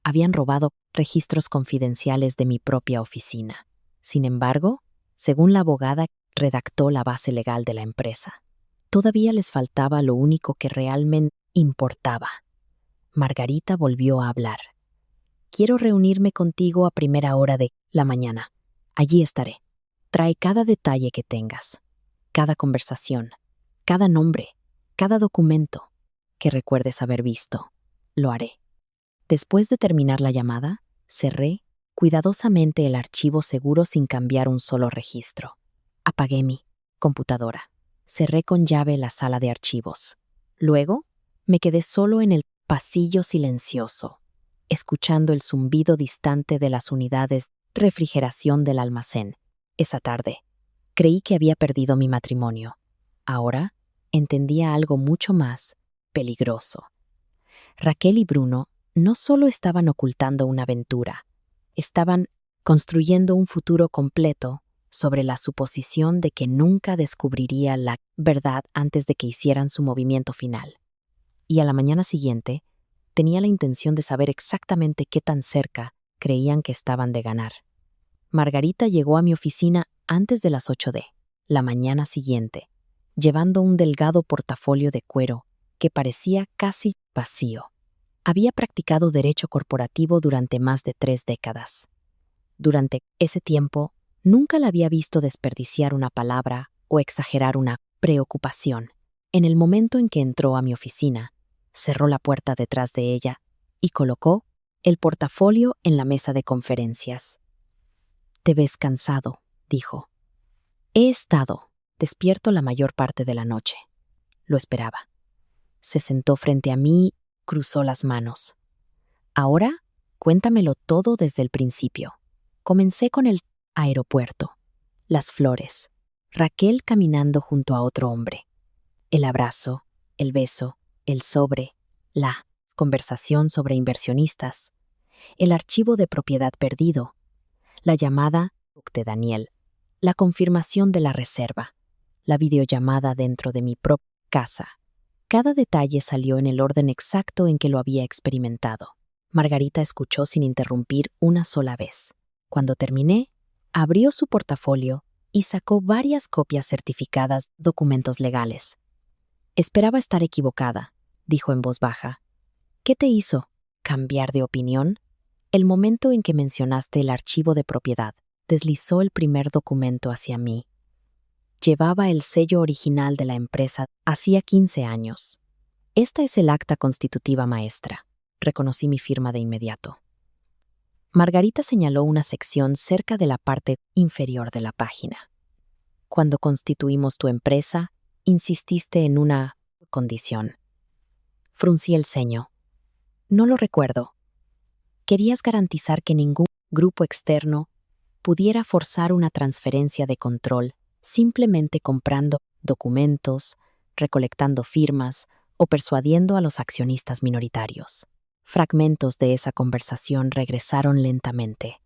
Habían robado registros confidenciales de mi propia oficina. Sin embargo, según la abogada, redactó la base legal de la empresa. Todavía les faltaba lo único que realmente importaba. Margarita volvió a hablar. Quiero reunirme contigo a primera hora de la mañana. Allí estaré. Trae cada detalle que tengas, cada conversación, cada nombre, cada documento que recuerdes haber visto. Lo haré. Después de terminar la llamada, cerré cuidadosamente el archivo seguro sin cambiar un solo registro. Apagué mi computadora. Cerré con llave la sala de archivos. Luego, me quedé solo en el pasillo silencioso, escuchando el zumbido distante de las unidades de refrigeración del almacén. Esa tarde, creí que había perdido mi matrimonio. Ahora, entendía algo mucho más peligroso. Raquel y Bruno no solo estaban ocultando una aventura, estaban construyendo un futuro completo sobre la suposición de que nunca descubriría la verdad antes de que hicieran su movimiento final. Y a la mañana siguiente, tenía la intención de saber exactamente qué tan cerca creían que estaban de ganar. Margarita llegó a mi oficina antes de las 8 de la mañana siguiente, llevando un delgado portafolio de cuero que parecía casi vacío. Había practicado derecho corporativo durante más de 3 décadas. Durante ese tiempo, nunca la había visto desperdiciar una palabra o exagerar una preocupación. En el momento en que entró a mi oficina, cerró la puerta detrás de ella y colocó el portafolio en la mesa de conferencias. «Te ves cansado», dijo. «He estado despierto la mayor parte de la noche». Lo esperaba. Se sentó frente a mí, cruzó las manos. «Ahora, cuéntamelo todo desde el principio». Comencé con el aeropuerto, las flores, Raquel caminando junto a otro hombre, el abrazo, el beso, el sobre, la conversación sobre inversionistas, el archivo de propiedad perdido, la llamada de Daniel, la confirmación de la reserva, la videollamada dentro de mi propia casa. Cada detalle salió en el orden exacto en que lo había experimentado. Margarita escuchó sin interrumpir una sola vez. Cuando terminé, abrió su portafolio y sacó varias copias certificadas de documentos legales. «Esperaba estar equivocada», dijo en voz baja. «¿Qué te hizo cambiar de opinión?» El momento en que mencionaste el archivo de propiedad, deslizó el primer documento hacia mí. Llevaba el sello original de la empresa hacía 15 años. «Esta es el acta constitutiva maestra», reconocí mi firma de inmediato. Margarita señaló una sección cerca de la parte inferior de la página. «Cuando constituimos tu empresa, insististe en una condición». Fruncí el ceño. «No lo recuerdo». «Querías garantizar que ningún grupo externo pudiera forzar una transferencia de control simplemente comprando documentos, recolectando firmas o persuadiendo a los accionistas minoritarios». Fragmentos de esa conversación regresaron lentamente.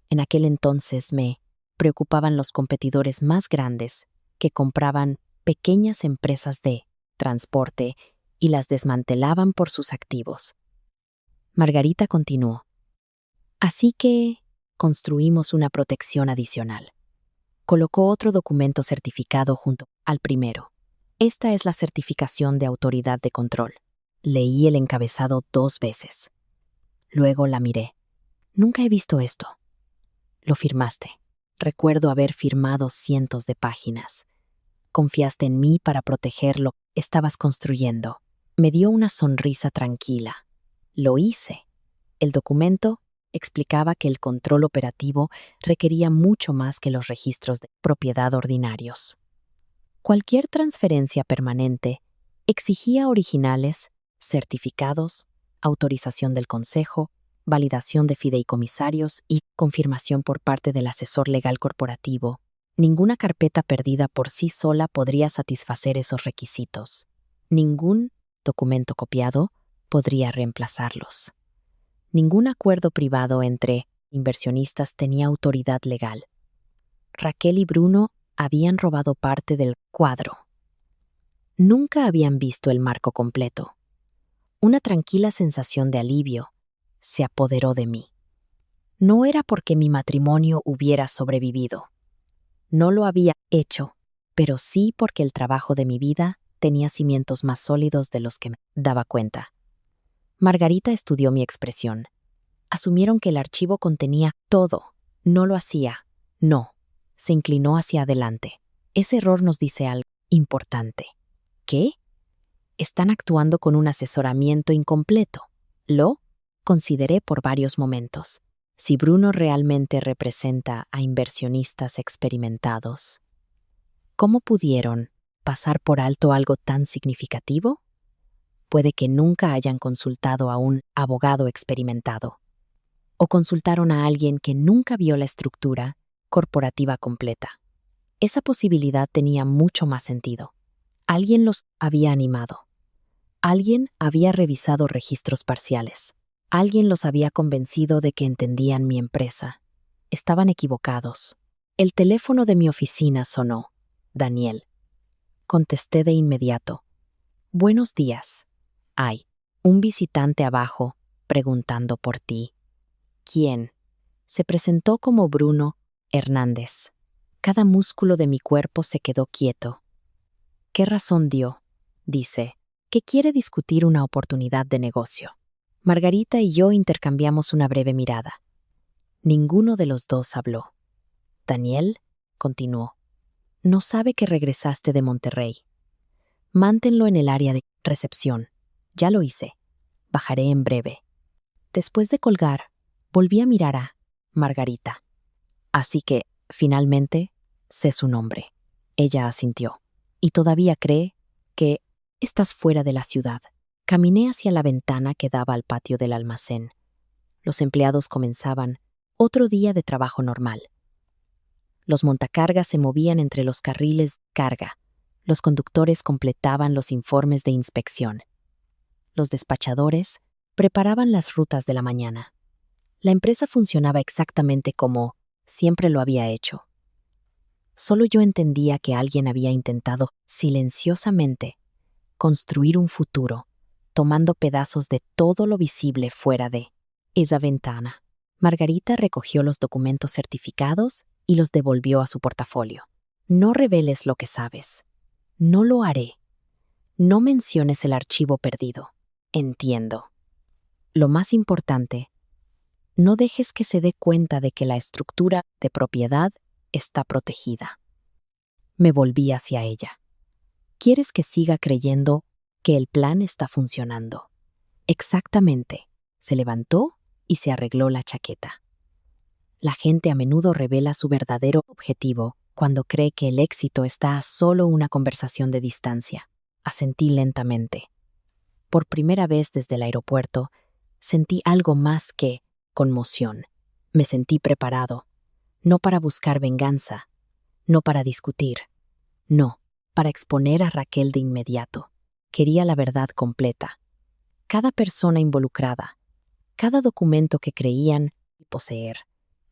En aquel entonces me preocupaban los competidores más grandes que compraban pequeñas empresas de transporte y las desmantelaban por sus activos. Margarita continuó. «Así que construimos una protección adicional». Colocó otro documento certificado junto al primero. «Esta es la certificación de autoridad de control». Leí el encabezado 2 veces. Luego la miré. «Nunca he visto esto». «Lo firmaste. Recuerdo haber firmado cientos de páginas. Confiaste en mí para proteger lo que estabas construyendo». Me dio una sonrisa tranquila. «Lo hice». El documento explicaba que el control operativo requería mucho más que los registros de propiedad ordinarios. Cualquier transferencia permanente exigía originales, certificados, autorización del consejo, validación de fideicomisarios y confirmación por parte del asesor legal corporativo. Ninguna carpeta perdida por sí sola podría satisfacer esos requisitos. Ningún documento copiado podría reemplazarlos. Ningún acuerdo privado entre inversionistas tenía autoridad legal. Raquel y Bruno habían robado parte del cuadro. Nunca habían visto el marco completo. Una tranquila sensación de alivio se apoderó de mí. No era porque mi matrimonio hubiera sobrevivido. No lo había hecho, pero sí porque el trabajo de mi vida tenía cimientos más sólidos de los que me daba cuenta. Margarita estudió mi expresión. Asumieron que el archivo contenía todo. No lo hacía. No. Se inclinó hacia adelante. Ese error nos dice algo importante. ¿Qué? Están actuando con un asesoramiento incompleto. Lo consideré por varios momentos. Si Bruno realmente representa a inversionistas experimentados, ¿cómo pudieron pasar por alto algo tan significativo? Puede que nunca hayan consultado a un abogado experimentado, o consultaron a alguien que nunca vio la estructura corporativa completa. Esa posibilidad tenía mucho más sentido. Alguien los había animado. Alguien había revisado registros parciales. Alguien los había convencido de que entendían mi empresa. Estaban equivocados. El teléfono de mi oficina sonó. Daniel. Contesté de inmediato. Buenos días. Hay un visitante abajo preguntando por ti. ¿Quién? Se presentó como Bruno Hernández. Cada músculo de mi cuerpo se quedó quieto. ¿Qué razón dio? Dice, que quiere discutir una oportunidad de negocio. Margarita y yo intercambiamos una breve mirada. Ninguno de los dos habló. Daniel continuó. No sabe que regresaste de Monterrey. Mántenlo en el área de recepción. Ya lo hice. Bajaré en breve. Después de colgar, volví a mirar a Margarita. Así que, finalmente, sé su nombre. Ella asintió. Y todavía cree que estás fuera de la ciudad. Caminé hacia la ventana que daba al patio del almacén. Los empleados comenzaban otro día de trabajo normal. Los montacargas se movían entre los carriles de carga. Los conductores completaban los informes de inspección. Los despachadores preparaban las rutas de la mañana. La empresa funcionaba exactamente como siempre lo había hecho. Solo yo entendía que alguien había intentado silenciosamente construir un futuro, tomando pedazos de todo lo visible fuera de esa ventana. Margarita recogió los documentos certificados y los devolvió a su portafolio. No reveles lo que sabes. No lo haré. No menciones el archivo perdido. Entiendo. Lo más importante, no dejes que se dé cuenta de que la estructura de propiedad está protegida. Me volví hacia ella. ¿Quieres que siga creyendo que el plan está funcionando? Exactamente. Se levantó y se arregló la chaqueta. La gente a menudo revela su verdadero objetivo cuando cree que el éxito está a solo una conversación de distancia. Asentí lentamente. Por primera vez desde el aeropuerto, sentí algo más que conmoción. Me sentí preparado, no para buscar venganza, no para discutir, no, para exponer a Raquel de inmediato. Quería la verdad completa. Cada persona involucrada, cada documento que creían poseer,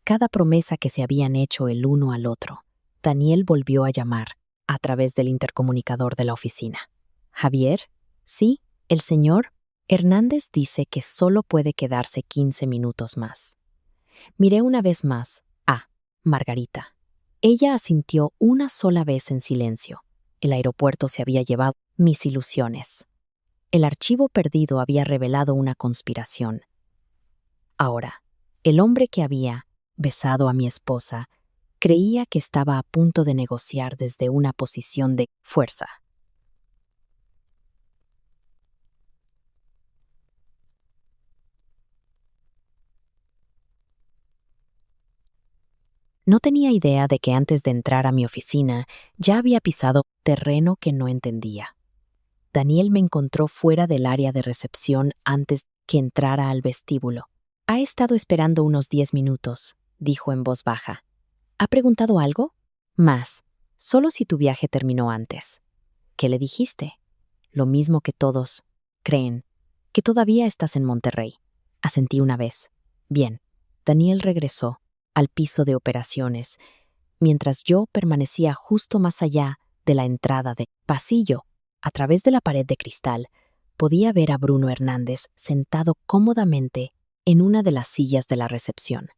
cada promesa que se habían hecho el uno al otro. Daniel volvió a llamar a través del intercomunicador de la oficina. ¿Javier? Sí, el señor Hernández dice que solo puede quedarse 15 minutos más. Miré una vez más a Margarita. Ella asintió una sola vez en silencio. El aeropuerto se había llevado mis ilusiones. El archivo perdido había revelado una conspiración. Ahora, el hombre que había besado a mi esposa creía que estaba a punto de negociar desde una posición de fuerza. No tenía idea de que antes de entrar a mi oficina ya había pisado terreno que no entendía. Daniel me encontró fuera del área de recepción antes que entrara al vestíbulo. Ha estado esperando unos 10 minutos, dijo en voz baja. ¿Ha preguntado algo? Más, solo si tu viaje terminó antes. ¿Qué le dijiste? Lo mismo que todos. creen que todavía estás en Monterrey. Asentí una vez. Bien. Daniel regresó al piso de operaciones, mientras yo permanecía justo más allá de la entrada de pasillo. A través de la pared de cristal, podía ver a Bruno Hernández sentado cómodamente en una de las sillas de la recepción.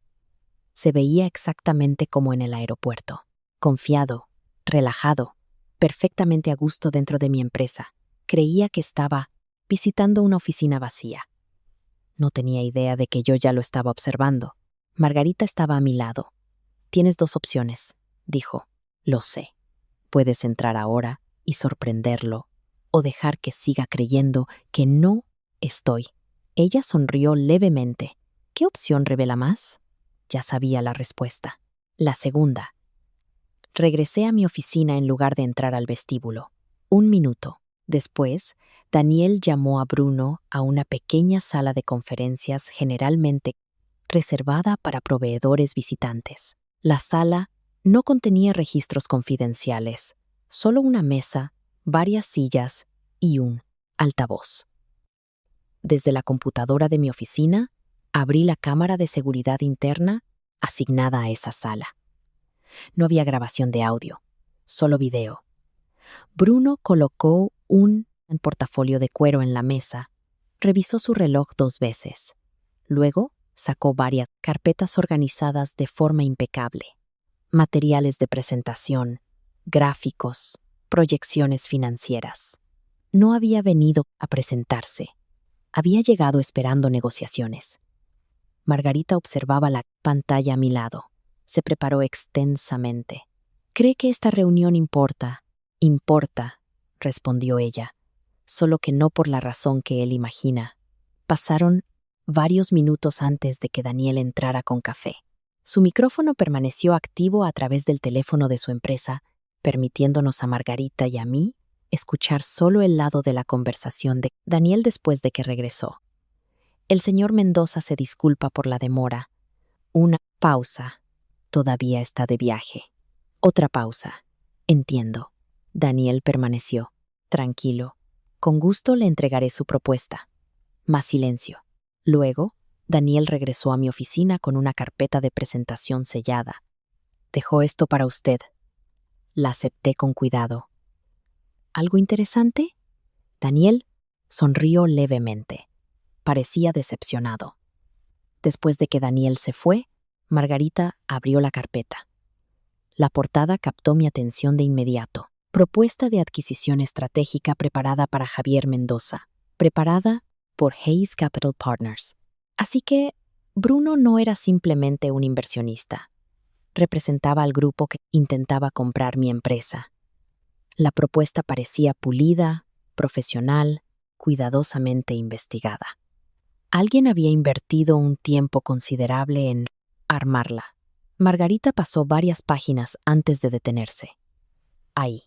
Se veía exactamente como en el aeropuerto, confiado, relajado, perfectamente a gusto dentro de mi empresa. Creía que estaba visitando una oficina vacía. No tenía idea de que yo ya lo estaba observando. Margarita estaba a mi lado. Tienes dos opciones, dijo. Lo sé. Puedes entrar ahora y sorprenderlo, o dejar que siga creyendo que no estoy. Ella sonrió levemente. ¿Qué opción revela más? Ya sabía la respuesta. La segunda. Regresé a mi oficina en lugar de entrar al vestíbulo. 1 minuto. Después, Daniel llamó a Bruno a una pequeña sala de conferencias generalmente reservada para proveedores visitantes. La sala no contenía registros confidenciales, solo una mesa, varias sillas y un altavoz. Desde la computadora de mi oficina, abrí la cámara de seguridad interna asignada a esa sala. No había grabación de audio, solo video. Bruno colocó un portafolio de cuero en la mesa, revisó su reloj 2 veces. Luego, sacó varias carpetas organizadas de forma impecable. Materiales de presentación, gráficos, proyecciones financieras. No había venido a presentarse. Había llegado esperando negociaciones. Margarita observaba la pantalla a mi lado. Se preparó extensamente. ¿Cree que esta reunión importa? Importa, respondió ella, solo que no por la razón que él imagina. Pasaron varios minutos antes de que Daniel entrara con café. Su micrófono permaneció activo a través del teléfono de su empresa, permitiéndonos a Margarita y a mí escuchar solo el lado de la conversación de Daniel después de que regresó. El señor Mendoza se disculpa por la demora. Una pausa. Todavía está de viaje. Otra pausa. Entiendo. Daniel permaneció. Tranquilo. Con gusto le entregaré su propuesta. Más silencio. Luego, Daniel regresó a mi oficina con una carpeta de presentación sellada. Dejó esto para usted. La acepté con cuidado. ¿Algo interesante? Daniel sonrió levemente. Parecía decepcionado. Después de que Daniel se fue, Margarita abrió la carpeta. La portada captó mi atención de inmediato. Propuesta de adquisición estratégica preparada para Javier Mendoza. Preparada por Hayes Capital Partners. Así que Bruno no era simplemente un inversionista. Representaba al grupo que intentaba comprar mi empresa. La propuesta parecía pulida, profesional, cuidadosamente investigada. Alguien había invertido un tiempo considerable en armarla. Margarita pasó varias páginas antes de detenerse. Ahí.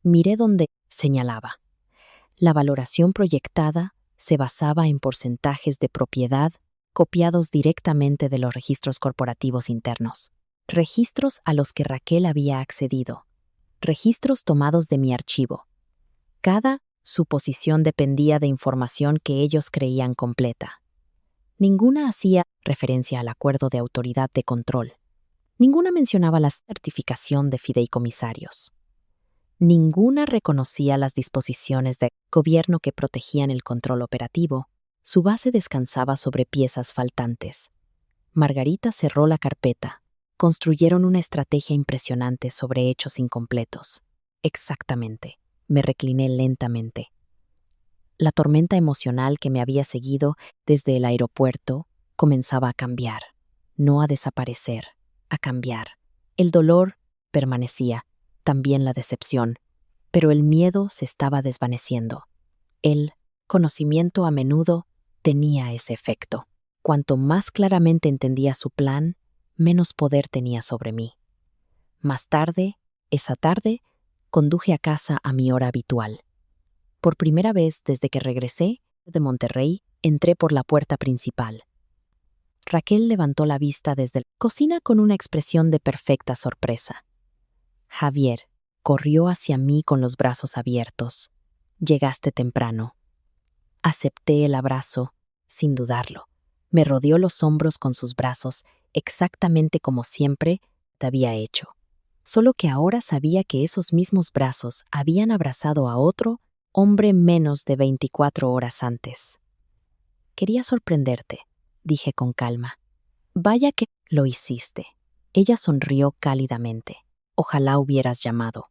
Miré donde señalaba. La valoración proyectada se basaba en porcentajes de propiedad copiados directamente de los registros corporativos internos. Registros a los que Raquel había accedido. Registros tomados de mi archivo. Cada suposición dependía de información que ellos creían completa. Ninguna hacía referencia al acuerdo de autoridad de control. Ninguna mencionaba la certificación de fideicomisarios. Ninguna reconocía las disposiciones de gobierno que protegían el control operativo. Su base descansaba sobre piezas faltantes. Margarita cerró la carpeta. Construyeron una estrategia impresionante sobre hechos incompletos. Exactamente. Me recliné lentamente. La tormenta emocional que me había seguido desde el aeropuerto comenzaba a cambiar, no a desaparecer, a cambiar. El dolor permanecía, también la decepción, pero el miedo se estaba desvaneciendo. El conocimiento a menudo tenía ese efecto. Cuanto más claramente entendía su plan, menos poder tenía sobre mí. Más tarde, esa tarde, conduje a casa a mi hora habitual. Por primera vez desde que regresé de Monterrey, entré por la puerta principal. Raquel levantó la vista desde la cocina con una expresión de perfecta sorpresa. Javier corrió hacia mí con los brazos abiertos. Llegaste temprano. Acepté el abrazo, sin dudarlo. Me rodeó los hombros con sus brazos, exactamente como siempre te había hecho. Solo que ahora sabía que esos mismos brazos habían abrazado a otro hombre menos de 24 horas antes. Quería sorprenderte, dije con calma. Vaya que lo hiciste. Ella sonrió cálidamente. Ojalá hubieras llamado.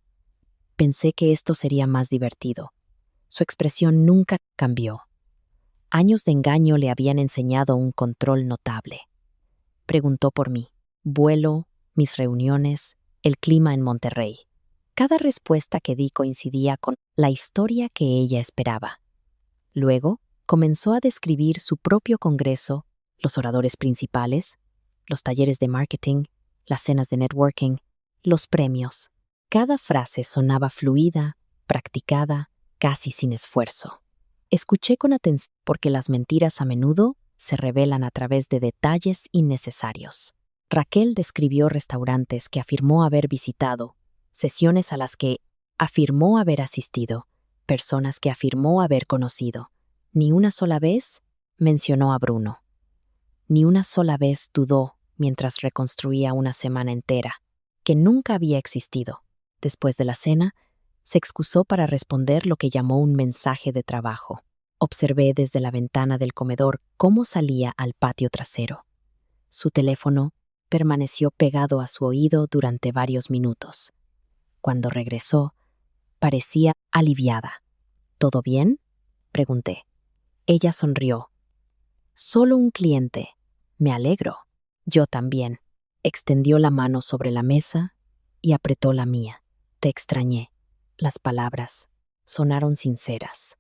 Pensé que esto sería más divertido. Su expresión nunca cambió. Años de engaño le habían enseñado un control notable. Preguntó por mí, vuelo, mis reuniones, el clima en Monterrey. Cada respuesta que di coincidía con la historia que ella esperaba. Luego, comenzó a describir su propio congreso, los oradores principales, los talleres de marketing, las cenas de networking, los premios. Cada frase sonaba fluida, practicada, casi sin esfuerzo. Escuché con atención porque las mentiras a menudo se revelan a través de detalles innecesarios. Raquel describió restaurantes que afirmó haber visitado, sesiones a las que afirmó haber asistido, personas que afirmó haber conocido. Ni una sola vez mencionó a Bruno. Ni una sola vez dudó mientras reconstruía una semana entera, que nunca había existido. Después de la cena, se excusó para responder lo que llamó un mensaje de trabajo. Observé desde la ventana del comedor cómo salía al patio trasero. Su teléfono permaneció pegado a su oído durante varios minutos. Cuando regresó, parecía aliviada. ¿Todo bien?, pregunté. Ella sonrió. Solo un cliente. Me alegro. Yo también. Extendió la mano sobre la mesa y apretó la mía. Te extrañé. Las palabras sonaron sinceras.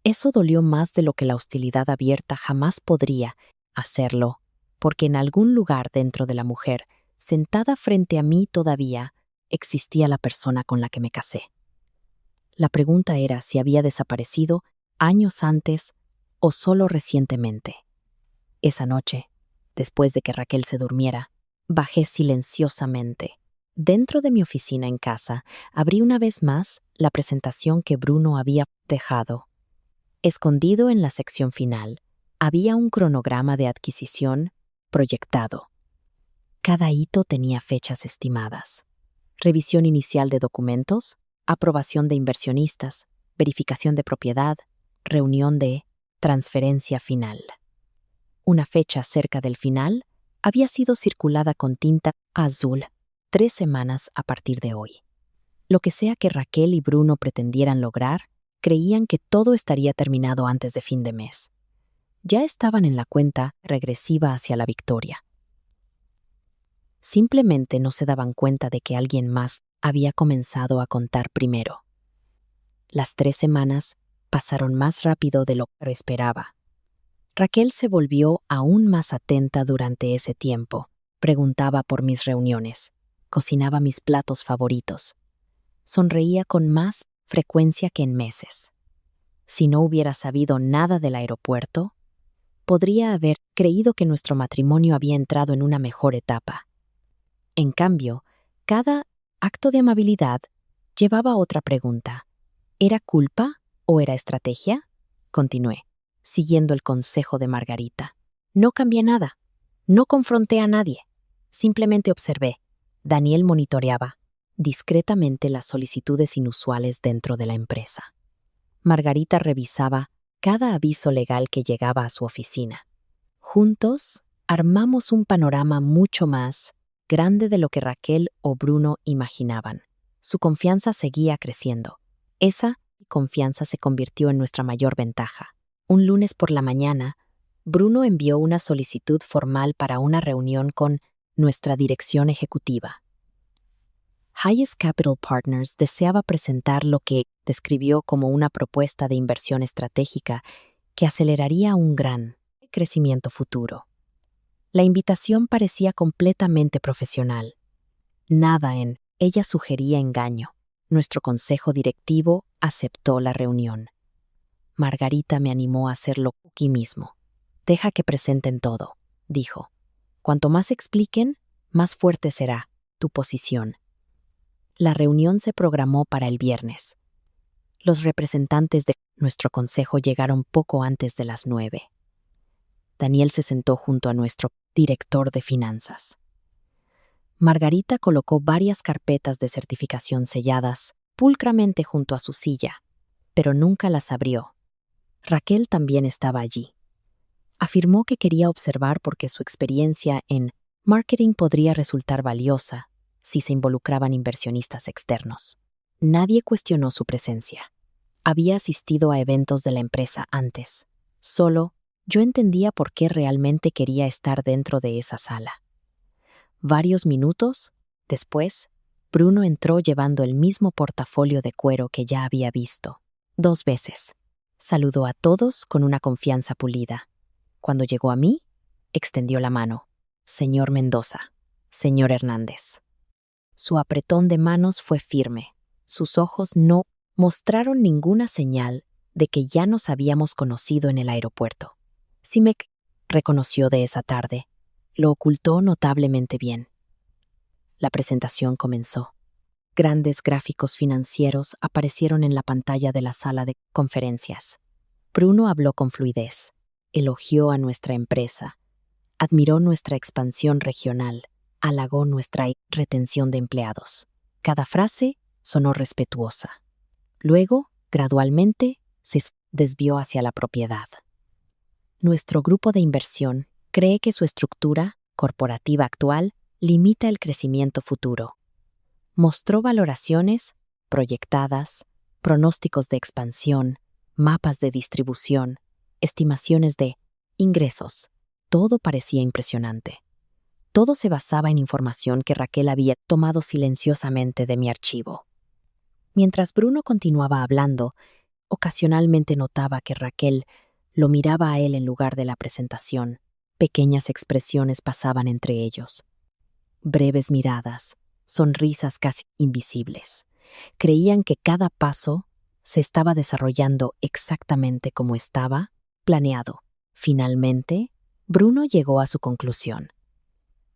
Eso dolió más de lo que la hostilidad abierta jamás podría hacerlo, porque en algún lugar dentro de la mujer, sentada frente a mí todavía, existía la persona con la que me casé. La pregunta era si había desaparecido años antes o solo recientemente. Esa noche, después de que Raquel se durmiera, bajé silenciosamente. Dentro de mi oficina en casa, abrí una vez más la presentación que Bruno había dejado. Escondido en la sección final, había un cronograma de adquisición proyectado. Cada hito tenía fechas estimadas. Revisión inicial de documentos, aprobación de inversionistas, verificación de propiedad, reunión de transferencia final. Una fecha cerca del final había sido circulada con tinta azul 3 semanas a partir de hoy. Lo que sea que Raquel y Bruno pretendieran lograr, creían que todo estaría terminado antes de fin de mes. Ya estaban en la cuenta regresiva hacia la victoria. Simplemente no se daban cuenta de que alguien más había comenzado a contar primero. Las 3 semanas pasaron más rápido de lo que esperaba. Raquel se volvió aún más atenta durante ese tiempo. Preguntaba por mis reuniones. Cocinaba mis platos favoritos. Sonreía con más frecuencia que en meses. Si no hubiera sabido nada del aeropuerto, podría haber creído que nuestro matrimonio había entrado en una mejor etapa. En cambio, cada acto de amabilidad llevaba otra pregunta. ¿Era culpa o era estrategia? Continué, siguiendo el consejo de Margarita. No cambié nada. No confronté a nadie. Simplemente observé. Daniel monitoreaba discretamente las solicitudes inusuales dentro de la empresa. Margarita revisaba cada aviso legal que llegaba a su oficina. Juntos, armamos un panorama mucho más grande de lo que Raquel o Bruno imaginaban. Su confianza seguía creciendo. Esa confianza se convirtió en nuestra mayor ventaja. Un lunes por la mañana, Bruno envió una solicitud formal para una reunión con nuestra dirección ejecutiva. Hayes Capital Partners deseaba presentar lo que describió como una propuesta de inversión estratégica que aceleraría un gran crecimiento futuro. La invitación parecía completamente profesional. Nada en ella sugería engaño. Nuestro consejo directivo aceptó la reunión. Margarita me animó a hacerlo aquí mismo. Deja que presenten todo, dijo. Cuanto más expliquen, más fuerte será tu posición. La reunión se programó para el viernes. Los representantes de nuestro consejo llegaron poco antes de las 9. Daniel se sentó junto a nuestro director de finanzas. Margarita colocó varias carpetas de certificación selladas pulcramente junto a su silla, pero nunca las abrió. Raquel también estaba allí. Afirmó que quería observar porque su experiencia en marketing podría resultar valiosa si se involucraban inversionistas externos. Nadie cuestionó su presencia. Había asistido a eventos de la empresa antes. Solo yo entendía por qué realmente quería estar dentro de esa sala. Varios minutos después, Bruno entró llevando el mismo portafolio de cuero que ya había visto 2 veces. Saludó a todos con una confianza pulida. Cuando llegó a mí, extendió la mano. Señor Mendoza, señor Hernández. Su apretón de manos fue firme. Sus ojos no mostraron ninguna señal de que ya nos habíamos conocido en el aeropuerto. Simek reconoció de esa tarde. Lo ocultó notablemente bien. La presentación comenzó. Grandes gráficos financieros aparecieron en la pantalla de la sala de conferencias. Bruno habló con fluidez, elogió a nuestra empresa, admiró nuestra expansión regional, halagó nuestra retención de empleados. Cada frase sonó respetuosa. Luego, gradualmente, se desvió hacia la propiedad. Nuestro grupo de inversión cree que su estructura corporativa actual limita el crecimiento futuro. Mostró valoraciones proyectadas, pronósticos de expansión, mapas de distribución, estimaciones de ingresos. Todo parecía impresionante. Todo se basaba en información que Raquel había tomado silenciosamente de mi archivo. Mientras Bruno continuaba hablando, ocasionalmente notaba que Raquel lo miraba a él en lugar de la presentación. Pequeñas expresiones pasaban entre ellos. Breves miradas, sonrisas casi invisibles. Creían que cada paso se estaba desarrollando exactamente como estaba planeado. Finalmente, Bruno llegó a su conclusión.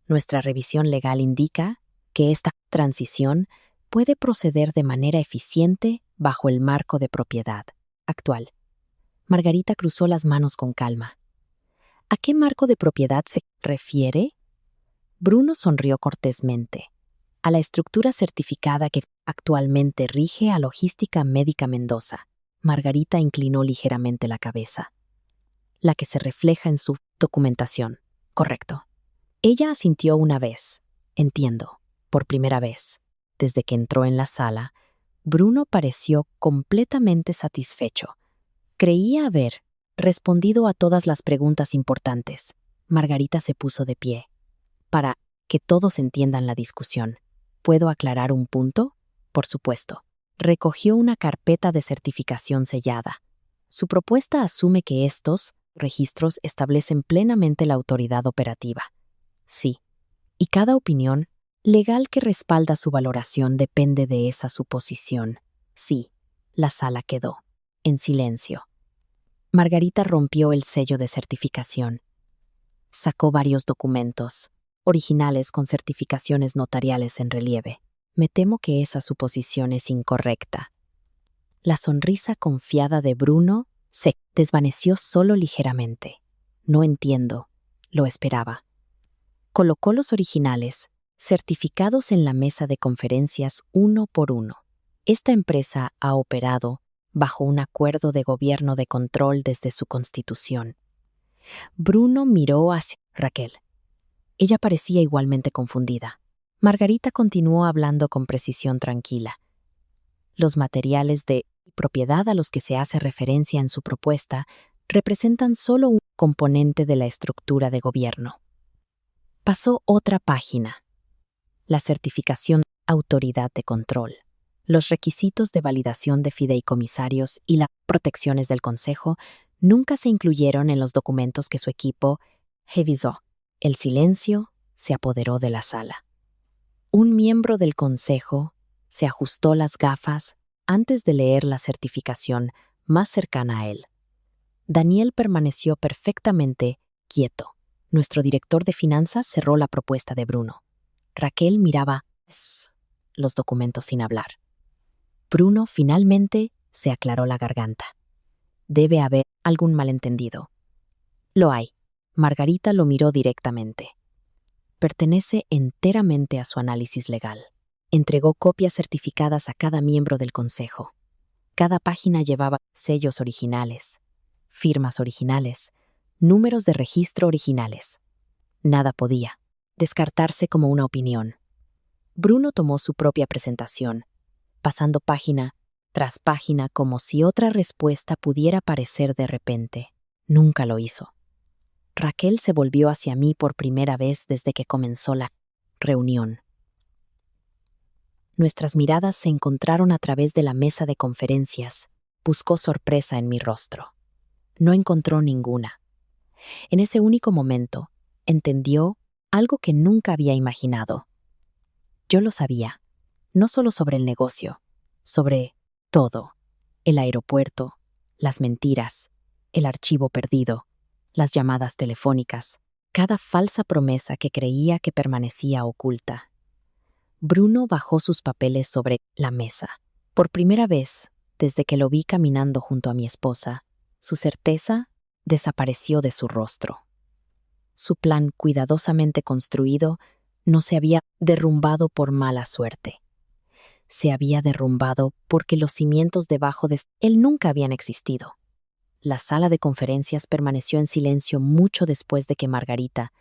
Nuestra revisión legal indica que esta transición puede proceder de manera eficiente bajo el marco de propiedad actual. Margarita cruzó las manos con calma. ¿A qué marco de propiedad se refiere? Bruno sonrió cortésmente. A la estructura certificada que actualmente rige a Logística Médica Mendoza. Margarita inclinó ligeramente la cabeza. La que se refleja en su documentación. Correcto. Ella asintió una vez. Entiendo. Por primera vez. Desde que entró en la sala, Bruno pareció completamente satisfecho. Creía haber respondido a todas las preguntas importantes. Margarita se puso de pie. Para que todos entiendan la discusión, ¿puedo aclarar un punto? Por supuesto. Recogió una carpeta de certificación sellada. Su propuesta asume que estos registros establecen plenamente la autoridad operativa. Sí. Y cada opinión legal que respalda su valoración depende de esa suposición. Sí. La sala quedó en silencio. Margarita rompió el sello de certificación. Sacó varios documentos, originales con certificaciones notariales en relieve. Me temo que esa suposición es incorrecta. La sonrisa confiada de Bruno se desvaneció solo ligeramente. No entiendo. Lo esperaba. Colocó los originales, certificados en la mesa de conferencias uno por uno. Esta empresa ha operado bajo un acuerdo de gobierno de control desde su constitución. Bruno miró hacia Raquel. Ella parecía igualmente confundida. Margarita continuó hablando con precisión tranquila. Los materiales de propiedad a los que se hace referencia en su propuesta representan solo un componente de la estructura de gobierno. Pasó otra página. La certificación de autoridad de control. Los requisitos de validación de fideicomisarios y las protecciones del Consejo nunca se incluyeron en los documentos que su equipo revisó. El silencio se apoderó de la sala. Un miembro del Consejo se ajustó las gafas antes de leer la certificación más cercana a él. Daniel permaneció perfectamente quieto. Nuestro director de finanzas cerró la propuesta de Bruno. Raquel miraba los documentos sin hablar. Bruno finalmente Se aclaró la garganta. Debe haber algún malentendido. Lo hay. Margarita lo miró directamente. Pertenece enteramente a su análisis legal. Entregó copias certificadas a cada miembro del consejo. Cada página llevaba sellos originales, firmas originales, números de registro originales. Nada podía descartarse como una opinión. Bruno tomó su propia presentación, pasando página tras página como si otra respuesta pudiera aparecer de repente. Nunca lo hizo. Raquel se volvió hacia mí por primera vez desde que comenzó la reunión. Nuestras miradas se encontraron a través de la mesa de conferencias. Buscó sorpresa en mi rostro. No encontró ninguna. En ese único momento, entendió algo que nunca había imaginado. Yo lo sabía, no solo sobre el negocio, sobre todo: el aeropuerto, las mentiras, el archivo perdido, las llamadas telefónicas, cada falsa promesa que creía que permanecía oculta. Bruno bajó sus papeles sobre la mesa. Por primera vez, desde que lo vi caminando junto a mi esposa, su certeza desapareció de su rostro. Su plan cuidadosamente construido no se había derrumbado por mala suerte. Se había derrumbado porque los cimientos debajo de él nunca habían existido. La sala de conferencias permaneció en silencio mucho después de que Margarita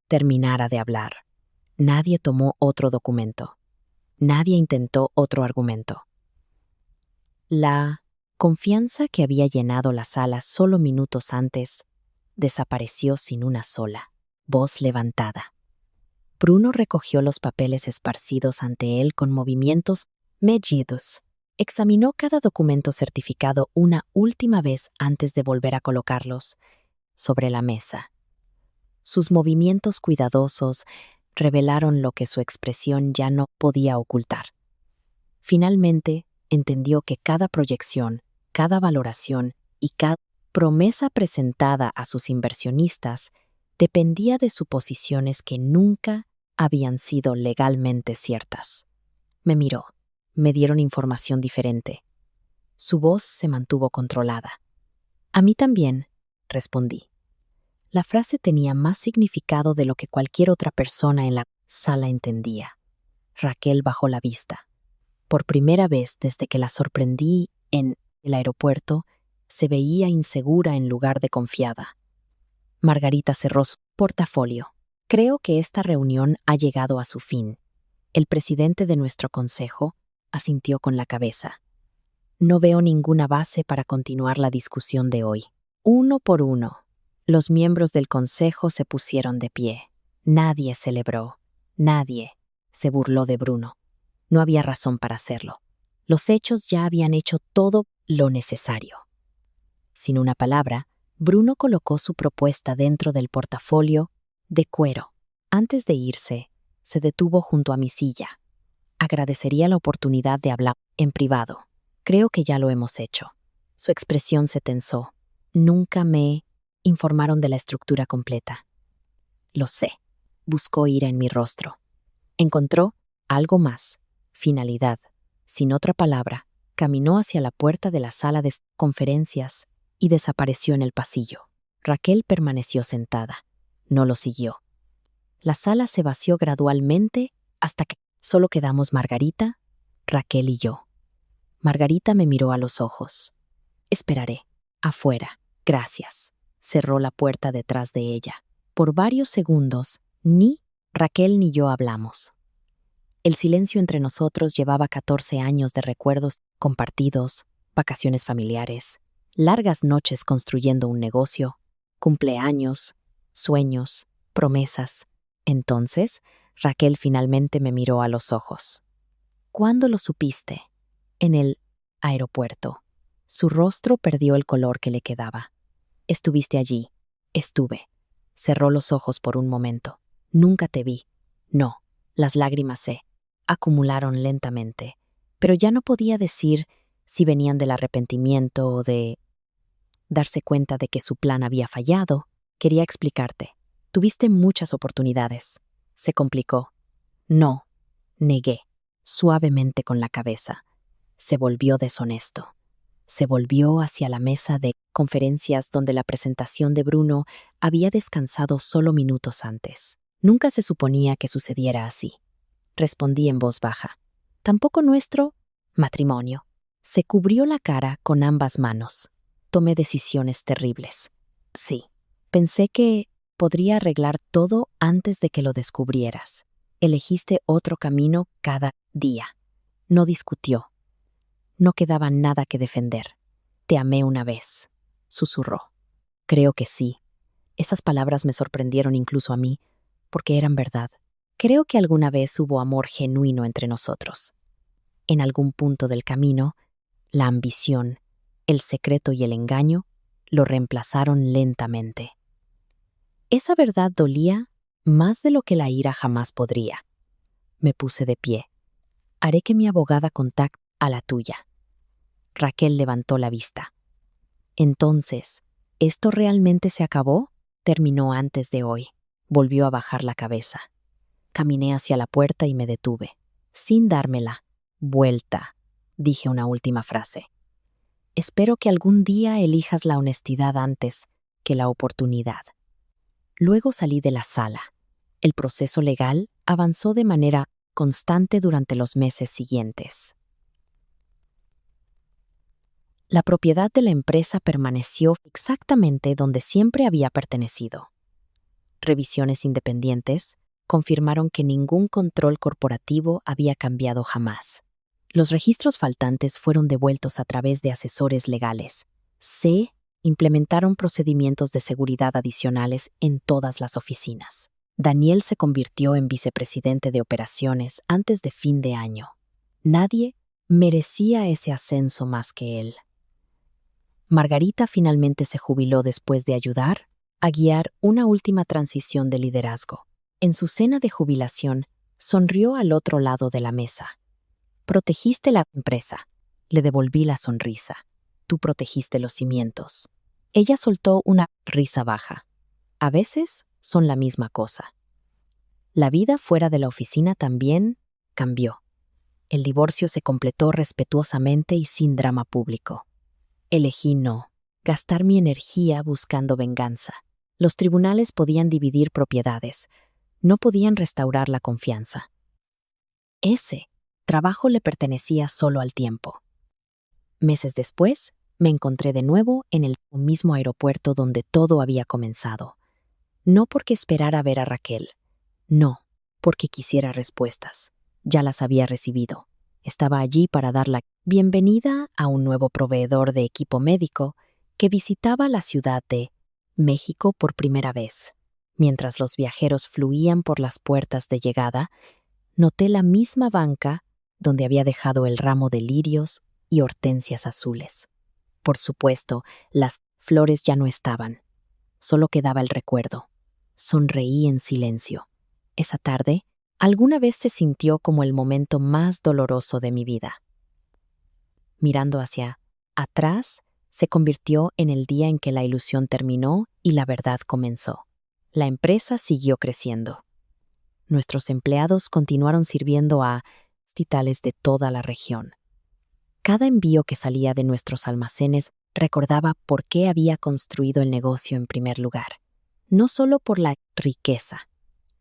terminara de hablar. Nadie tomó otro documento. Nadie intentó otro argumento. La confianza que había llenado la sala solo minutos antes desapareció sin una sola voz levantada. Bruno recogió los papeles esparcidos ante él con movimientos medidos. Examinó cada documento certificado una última vez antes de volver a colocarlos sobre la mesa. Sus movimientos cuidadosos revelaron lo que su expresión ya no podía ocultar. Finalmente, entendió que cada proyección, cada valoración y cada promesa presentada a sus inversionistas dependía de suposiciones que nunca habían sido legalmente ciertas. Me miró. Me dieron información diferente. Su voz se mantuvo controlada. A mí también, respondí. La frase tenía más significado de lo que cualquier otra persona en la sala entendía. Raquel bajó la vista. Por primera vez desde que la sorprendí en el aeropuerto, se veía insegura en lugar de confiada. Margarita cerró su portafolio. Creo que esta reunión ha llegado a su fin. El presidente de nuestro consejo asintió con la cabeza. No veo ninguna base para continuar la discusión de hoy. Uno por uno, los miembros del consejo se pusieron de pie. Nadie celebró. Nadie se burló de Bruno. No había razón para hacerlo. Los hechos ya habían hecho todo lo necesario. Sin una palabra, Bruno colocó su propuesta dentro del portafolio de cuero. Antes de irse, se detuvo junto a mi silla. Agradecería la oportunidad de hablar en privado. Creo que ya lo hemos hecho. Su expresión se tensó. Nunca me informaron de la estructura completa. Lo sé. Buscó ira en mi rostro. Encontró algo más. Finalidad. Sin otra palabra, caminó hacia la puerta de la sala de conferencias y desapareció en el pasillo. Raquel permaneció sentada. No lo siguió. La sala se vació gradualmente hasta que solo quedamos Margarita, Raquel y yo. Margarita me miró a los ojos. Esperaré. Afuera. Gracias. Cerró la puerta detrás de ella. Por varios segundos, ni Raquel ni yo hablamos. El silencio entre nosotros llevaba 14 años de recuerdos compartidos, vacaciones familiares, largas noches construyendo un negocio, cumpleaños, sueños, promesas. Entonces, Raquel finalmente me miró a los ojos. ¿Cuándo lo supiste? En el aeropuerto. Su rostro perdió el color que le quedaba. Estuviste allí. Estuve. Cerró los ojos por un momento. Nunca te vi. No. Las lágrimas se acumularon lentamente, pero ya no podía decir si venían del arrepentimiento o de darse cuenta de que su plan había fallado. Quería explicarte. Tuviste muchas oportunidades. Se complicó. No. Negué, suavemente con la cabeza. Se volvió deshonesto. Se volvió hacia la mesa de conferencias donde la presentación de Bruno había descansado solo minutos antes. Nunca se suponía que sucediera así. Respondí en voz baja. Tampoco nuestro matrimonio. Se cubrió la cara con ambas manos. Tomé decisiones terribles. Sí, pensé que podría arreglar todo antes de que lo descubrieras. Elegiste otro camino cada día. No discutió. No quedaba nada que defender. Te amé una vez, susurró. Creo que sí. Esas palabras me sorprendieron incluso a mí, porque eran verdad. Creo que alguna vez hubo amor genuino entre nosotros. En algún punto del camino, la ambición, el secreto y el engaño lo reemplazaron lentamente. Esa verdad dolía más de lo que la ira jamás podría. Me puse de pie. Haré que mi abogada contacte a la tuya. Raquel levantó la vista. Entonces, ¿esto realmente se acabó? Terminó antes de hoy. Volvió a bajar la cabeza. Caminé hacia la puerta y me detuve. Sin dármela vuelta, dije una última frase. Espero que algún día elijas la honestidad antes que la oportunidad. Luego salí de la sala. El proceso legal avanzó de manera constante durante los meses siguientes. La propiedad de la empresa permaneció exactamente donde siempre había pertenecido. Revisiones independientes confirmaron que ningún control corporativo había cambiado jamás. Los registros faltantes fueron devueltos a través de asesores legales. Se implementaron procedimientos de seguridad adicionales en todas las oficinas. Daniel se convirtió en vicepresidente de operaciones antes de fin de año. Nadie merecía ese ascenso más que él. Margarita finalmente se jubiló después de ayudar a guiar una última transición de liderazgo. En su cena de jubilación, sonrió al otro lado de la mesa. Protegiste la empresa. Le devolví la sonrisa. Tú protegiste los cimientos. Ella soltó una risa baja. A veces son la misma cosa. La vida fuera de la oficina también cambió. El divorcio se completó respetuosamente y sin drama público. Elegí no gastar mi energía buscando venganza. Los tribunales podían dividir propiedades, no podían restaurar la confianza. Ese trabajo le pertenecía solo al tiempo. Meses después, me encontré de nuevo en el mismo aeropuerto donde todo había comenzado. No porque esperara ver a Raquel. No, porque quisiera respuestas. Ya las había recibido. Estaba allí para dar la bienvenida a un nuevo proveedor de equipo médico que visitaba la ciudad de México por primera vez. Mientras los viajeros fluían por las puertas de llegada, noté la misma banca donde había dejado el ramo de lirios y hortensias azules. Por supuesto, las flores ya no estaban. Solo quedaba el recuerdo. Sonreí en silencio. Esa tarde, alguna vez se sintió como el momento más doloroso de mi vida. Mirando hacia atrás, se convirtió en el día en que la ilusión terminó y la verdad comenzó. La empresa siguió creciendo. Nuestros empleados continuaron sirviendo a hospitales de toda la región. Cada envío que salía de nuestros almacenes recordaba por qué había construido el negocio en primer lugar. No solo por la riqueza,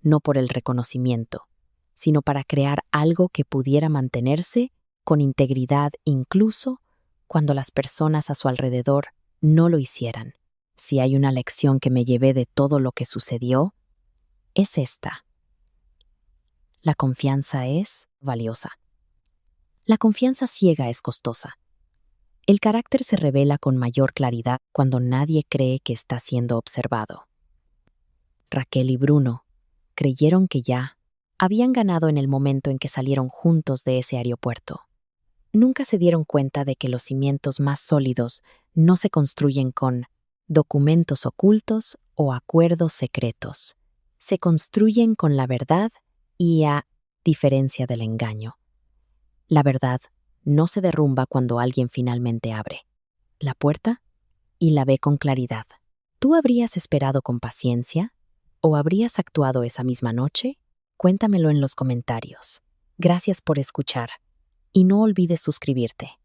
no por el reconocimiento, sino para crear algo que pudiera mantenerse con integridad incluso cuando las personas a su alrededor no lo hicieran. Si hay una lección que me llevé de todo lo que sucedió, es esta. La confianza es valiosa. La confianza ciega es costosa. El carácter se revela con mayor claridad cuando nadie cree que está siendo observado. Raquel y Bruno creyeron que ya habían ganado en el momento en que salieron juntos de ese aeropuerto. Nunca se dieron cuenta de que los cimientos más sólidos no se construyen con documentos ocultos o acuerdos secretos. Se construyen con la verdad y a diferencia del engaño. La verdad no se derrumba cuando alguien finalmente abre la puerta y la ve con claridad. ¿Tú habrías esperado con paciencia o habrías actuado esa misma noche? Cuéntamelo en los comentarios. Gracias por escuchar y no olvides suscribirte.